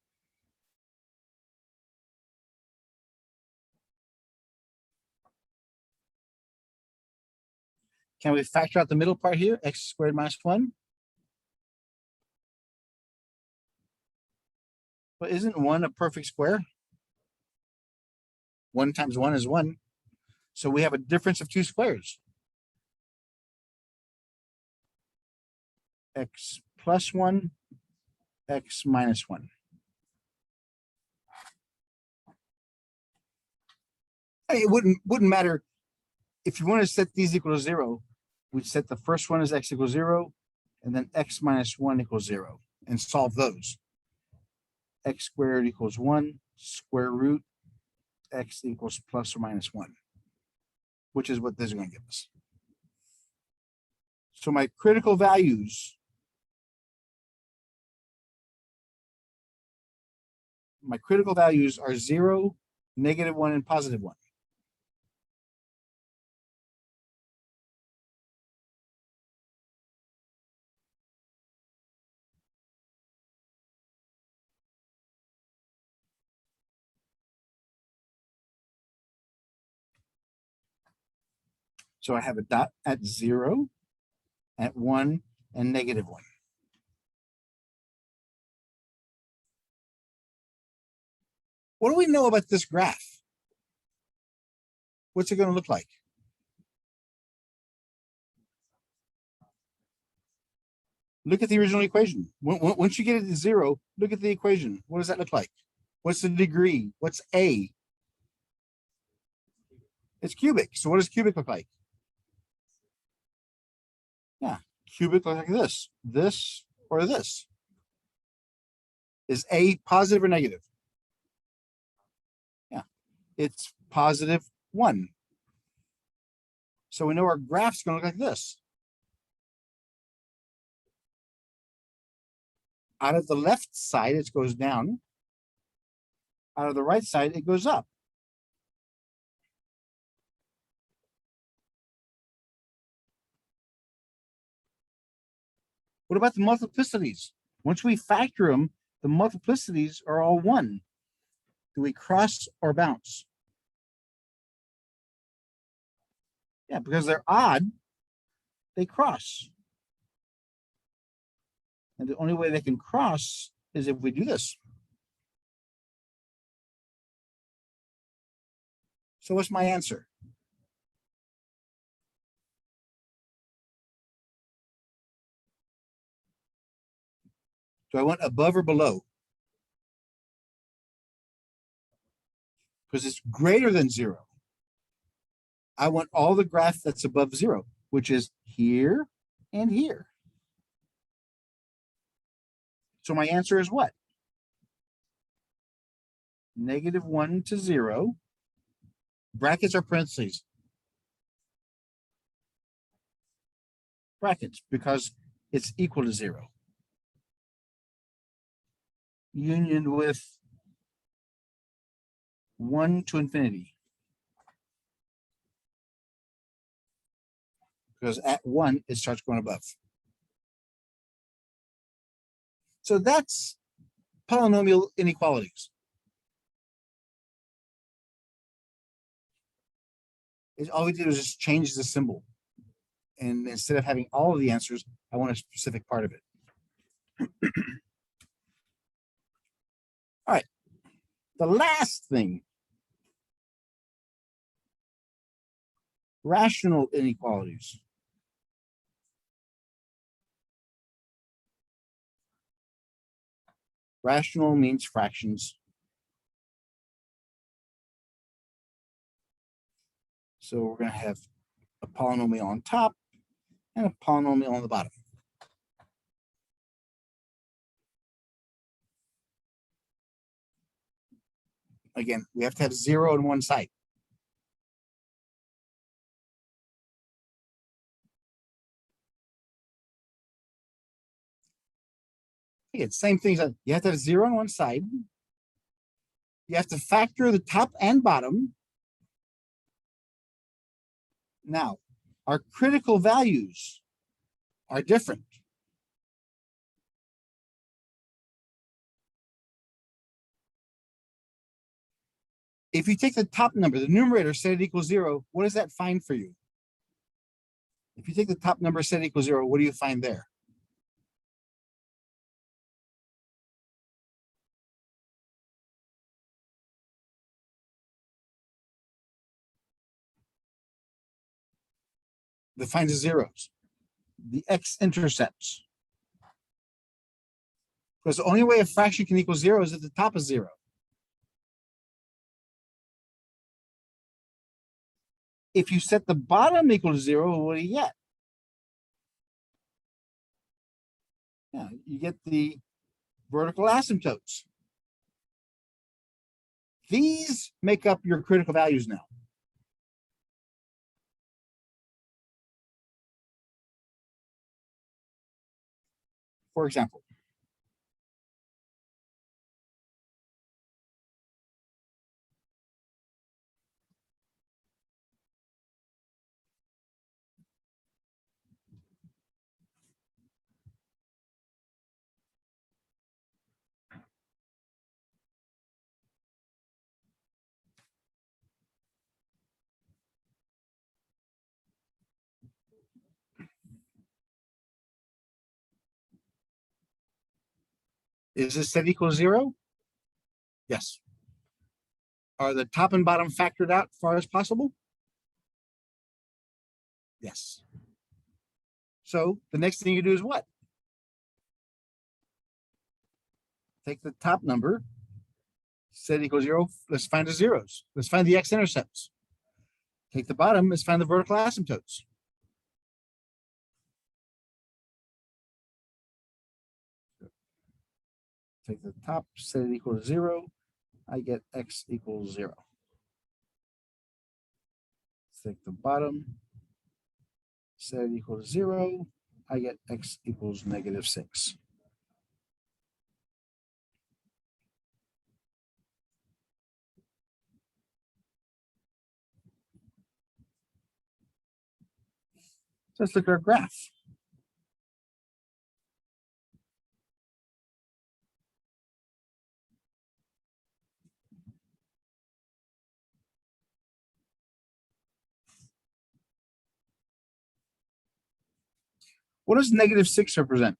Can we factor out the middle part here, x squared minus 1? But isn't 1 a perfect square? 1 times 1 is 1. So we have a difference of 2 squares. X plus 1, x minus 1. I mean, it wouldn't matter if you want to set these equal to 0. We'd set the first one as x equals 0, and then x minus 1 equals 0, and solve those. X squared equals 1, square root x equals plus or minus 1, which is what this is going to give us. So my critical values, are 0, -1, and +1. So I have a dot at 0, at 1, and -1. What do we know about this graph? What's it going to look like? Look at the original equation. Once you get it to 0, look at the equation. What does that look like? What's the degree? What's a? It's cubic. So what does cubic look like? Yeah, cubic looks like this. This or this. Is a positive or negative? Yeah, it's +1. So we know our graph's going to look like this. Out of the left side, it goes down. Out of the right side, it goes up. What about the multiplicities? Once we factor them, the multiplicities are all 1. Do we cross or bounce? Yeah, because they're odd, they cross. And the only way they can cross is if we do this. So what's my answer? Do I want above or below? Because it's greater than 0. I want all the graph that's above 0, which is here and here. So my answer is what? -1 to 0. Brackets or parentheses? Brackets, because it's equal to 0. Union with 1 to infinity. Because at 1, it starts going above. So that's polynomial inequalities. All we did was just change the symbol. And instead of having all of the answers, I want a specific part of it. All right. The last thing, rational inequalities. Rational means fractions. So we're going to have a polynomial on top and a polynomial on the bottom. Again, we have to have 0 on one side. Again, same things. You have to have 0 on one side. You have to factor the top and bottom. Now, our critical values are different. If you take the top number, the numerator, set it equals 0, what does that find for you? If you take the top number, set it equals 0, what do you find there? That finds the zeros, the x-intercepts. Because the only way a fraction can equal 0 is if the top is 0. If you set the bottom equal to 0, what do you get? Yeah, you get the vertical asymptotes. These make up your critical values now. For example, is this set equal to 0? Yes. Are the top and bottom factored out as far as possible? Yes. So the next thing you do is what? Take the top number, set equals 0. Let's find the zeros. Let's find the x-intercepts. Take the bottom, let's find the vertical asymptotes. Take the top, set it equal to 0. I get x equals 0. Take the bottom, set it equal to 0. I get x equals -6. So let's look at our graph. What does -6 represent?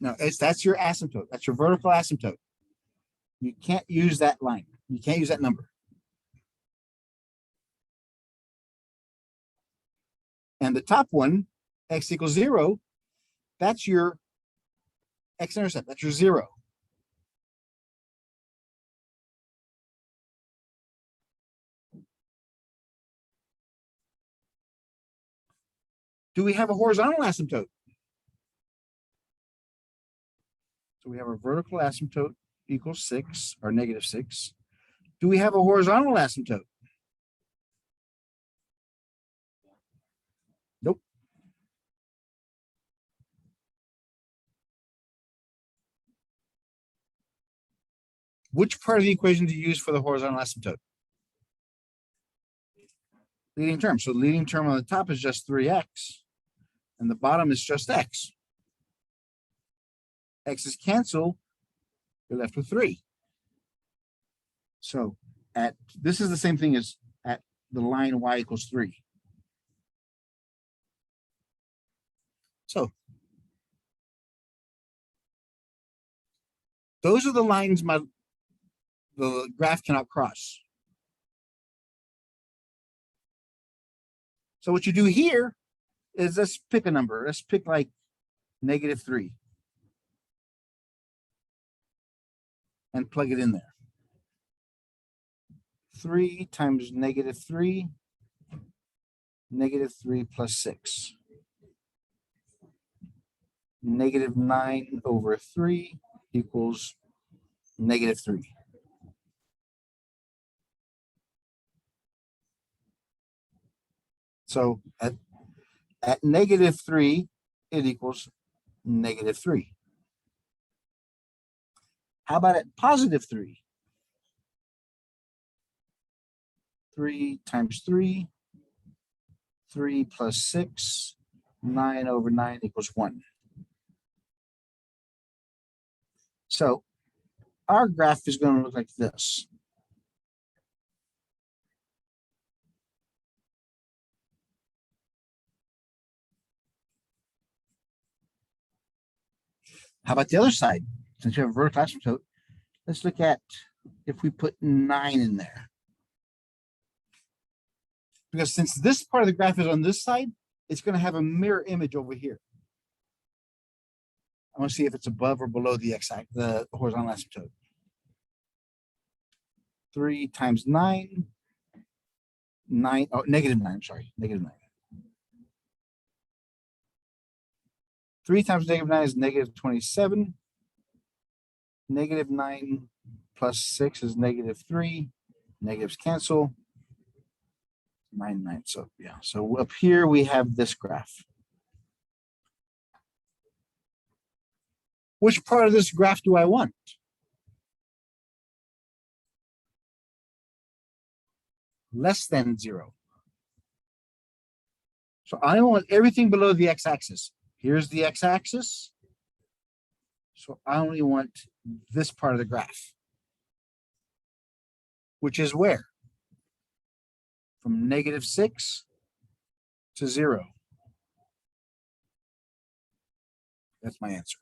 No, that's your asymptote. That's your vertical asymptote. You can't use that line. You can't use that number. And the top one, x equals 0, that's your x-intercept. That's your 0. Do we have a horizontal asymptote? So we have a vertical asymptote equals 6 or negative 6. Do we have a horizontal asymptote? Nope. Which part of the equation do you use for the horizontal asymptote? Leading term. So the leading term on the top is just 3x, and the bottom is just x. X's cancel, you're left with 3. So this is the same thing as at the line y equals 3. So those are the lines the graph cannot cross. So what you do here is let's pick a number. Let's pick like negative 3 and plug it in there. 3 times negative 3, negative 3 plus 6. Negative 9 over 3 equals negative 3. So at negative 3, it equals negative 3. How about at positive 3? 3 times 3, 3 plus 6, 9 over 9 equals 1. So our graph is going to look like this. How about the other side? Since you have a vertical asymptote, let's look at if we put 9 in there. Because since this part of the graph is on this side, it's going to have a mirror image over here. I want to see if it's above or below the the horizontal asymptote. 3 times 9, negative 9, sorry, negative 9. 3 times negative 9 is negative 27. Negative 9 plus 6 is negative 3. Negatives cancel. 9, 9. So yeah. So up here we have this graph. Which part of this graph do I want? Less than 0. So I want everything below the x-axis. Here's the x-axis. So I only want this part of the graph, which is where? From negative 6 to 0. That's my answer.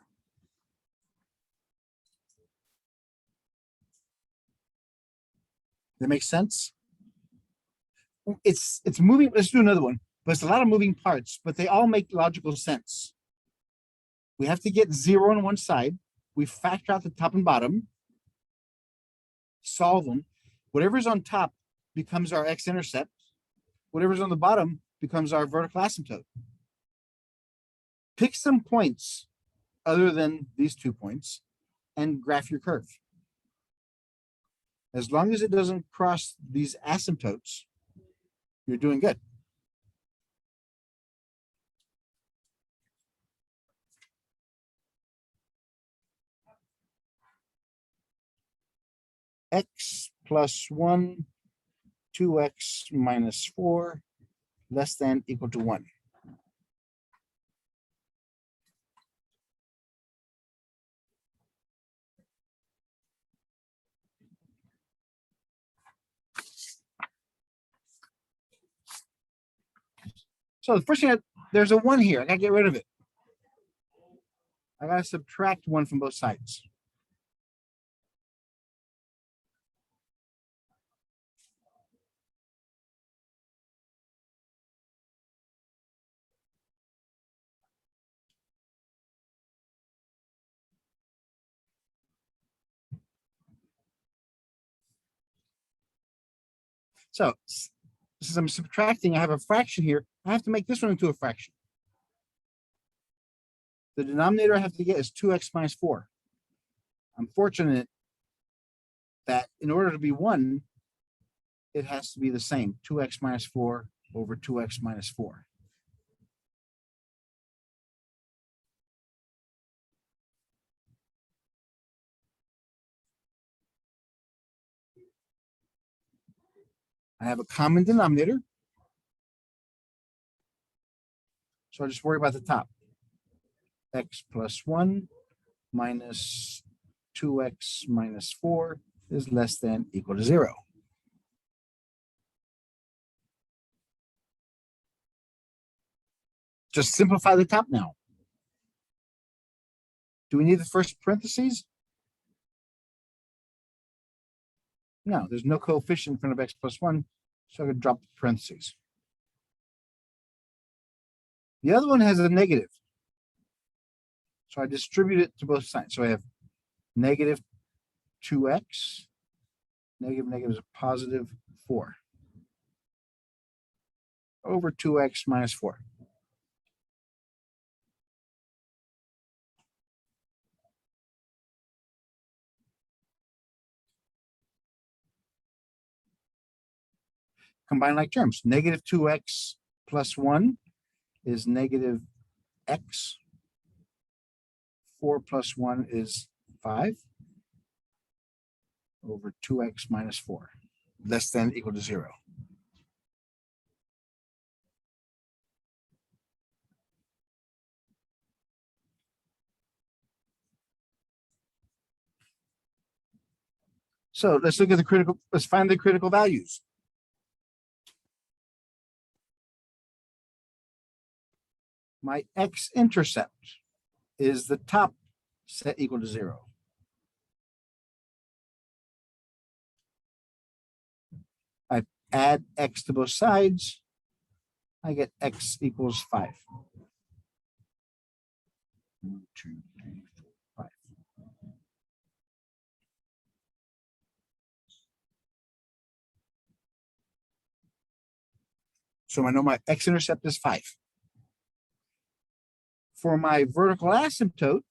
That makes sense? It's moving. Let's do another one. But it's a lot of moving parts, but they all make logical sense. We have to get 0 on one side. We factor out the top and bottom, solve them. Whatever's on top becomes our x-intercept. Whatever's on the bottom becomes our vertical asymptote. Pick some points other than these 2 points and graph your curve. As long as it doesn't cross these asymptotes, you're doing good. X plus 1, 2x minus 4, less than equal to 1. So the first thing, there's a 1 here. I gotta get rid of it. I gotta subtract 1 from both sides. So since I'm subtracting, I have a fraction here. I have to make this one into a fraction. The denominator I have to get is 2x minus 4. I'm fortunate that in order to be 1, it has to be the same, 2x minus 4 over 2x minus 4. I have a common denominator, so I just worry about the top. X plus 1 minus 2x minus 4 is less than equal to 0. Just simplify the top now. Do we need the first parentheses? No, there's no coefficient in front of x plus 1, so I could drop the parentheses. The other one has a negative, so I distribute it to both sides. So I have negative 2x, negative is a positive 4, over 2x minus 4. Combine like terms. Negative 2x plus 1 is negative x. 4 plus 1 is 5 over 2x minus 4, less than equal to 0. So let's look at the critical, let's find the critical values. My x-intercept is the top set equal to 0. I add x to both sides, I get x equals 5. 1, 2, 3, 4, 5. So I know my x-intercept is 5. For my vertical asymptote,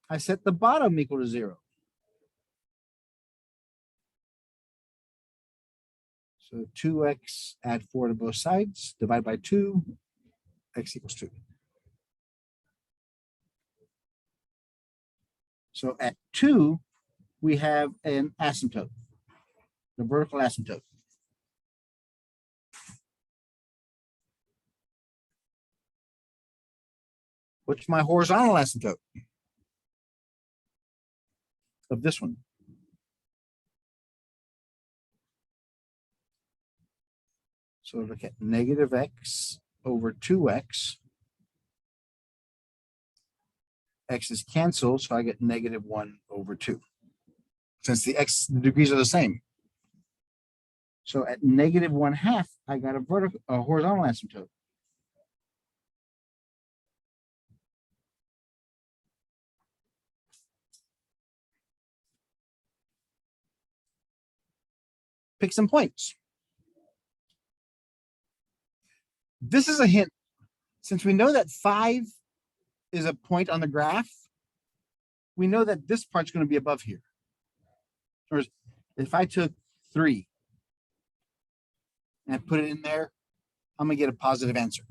I set the bottom equal to 0. So 2x, add 4 to both sides, divide by 2, x equals 2. So at 2, we have an asymptote, the vertical asymptote. What's my horizontal asymptote of this one? So look at negative x over 2x. X is canceled, so I get negative 1 over 2. Since the degrees are the same. So at negative 1/2, I got a horizontal asymptote. Pick some points. This is a hint. Since we know that 5 is a point on the graph, we know that this part's going to be above here. Or if I took 3 and put it in there, I'm going to get a positive answer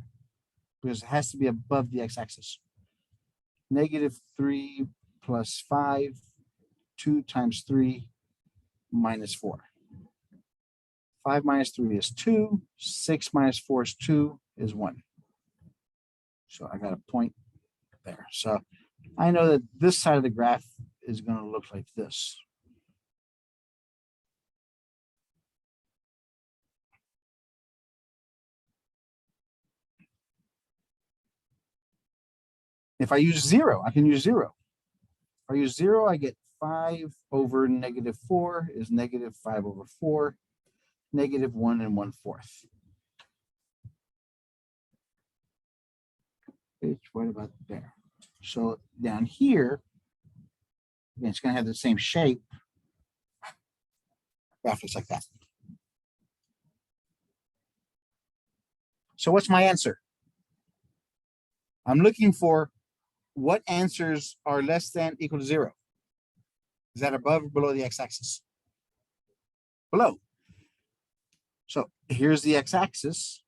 because it has to be above the x-axis. Negative 3 plus 5, 2 times 3 minus 4. 5 minus 3 is 2. 6 minus 4 is 2 is 1. So I got a point there. So I know that this side of the graph is going to look like this. If I use 0, I can use 0. If I use 0, I get 5 over negative 4 is negative 5 over 4, negative 1 1/4. What about there? So down here, again, it's going to have the same shape. Graph looks like that. So what's my answer? I'm looking for what answers are less than equal to 0. Is that above or below the x-axis? Below. So here's the x-axis.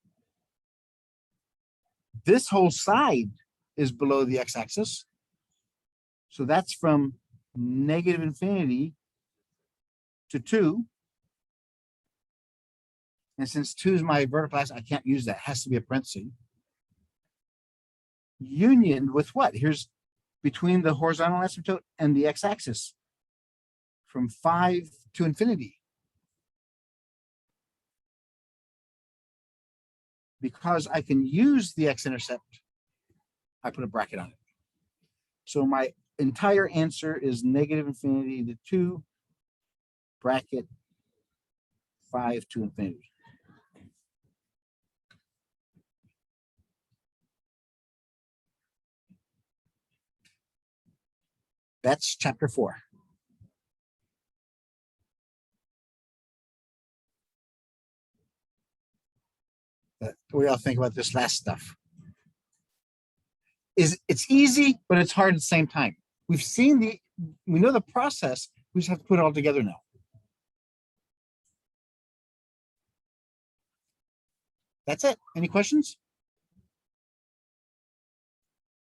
This whole side is below the x-axis. So that's from negative infinity to 2. And since 2 is my vertical axis, I can't use that. It has to be a parenthesis. Union with what? Here's between the horizontal asymptote and the x-axis from 5 to infinity. Because I can use the x-intercept, I put a bracket on it. So my entire answer is negative infinity to 2, bracket 5 to infinity. That's chapter 4. What do y'all think about this last stuff? It's easy, but it's hard at the same time. We know the process, we just have to put it all together now. That's it. Any questions?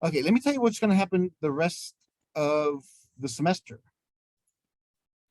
Okay, let me tell you what's going to happen the rest of the semester.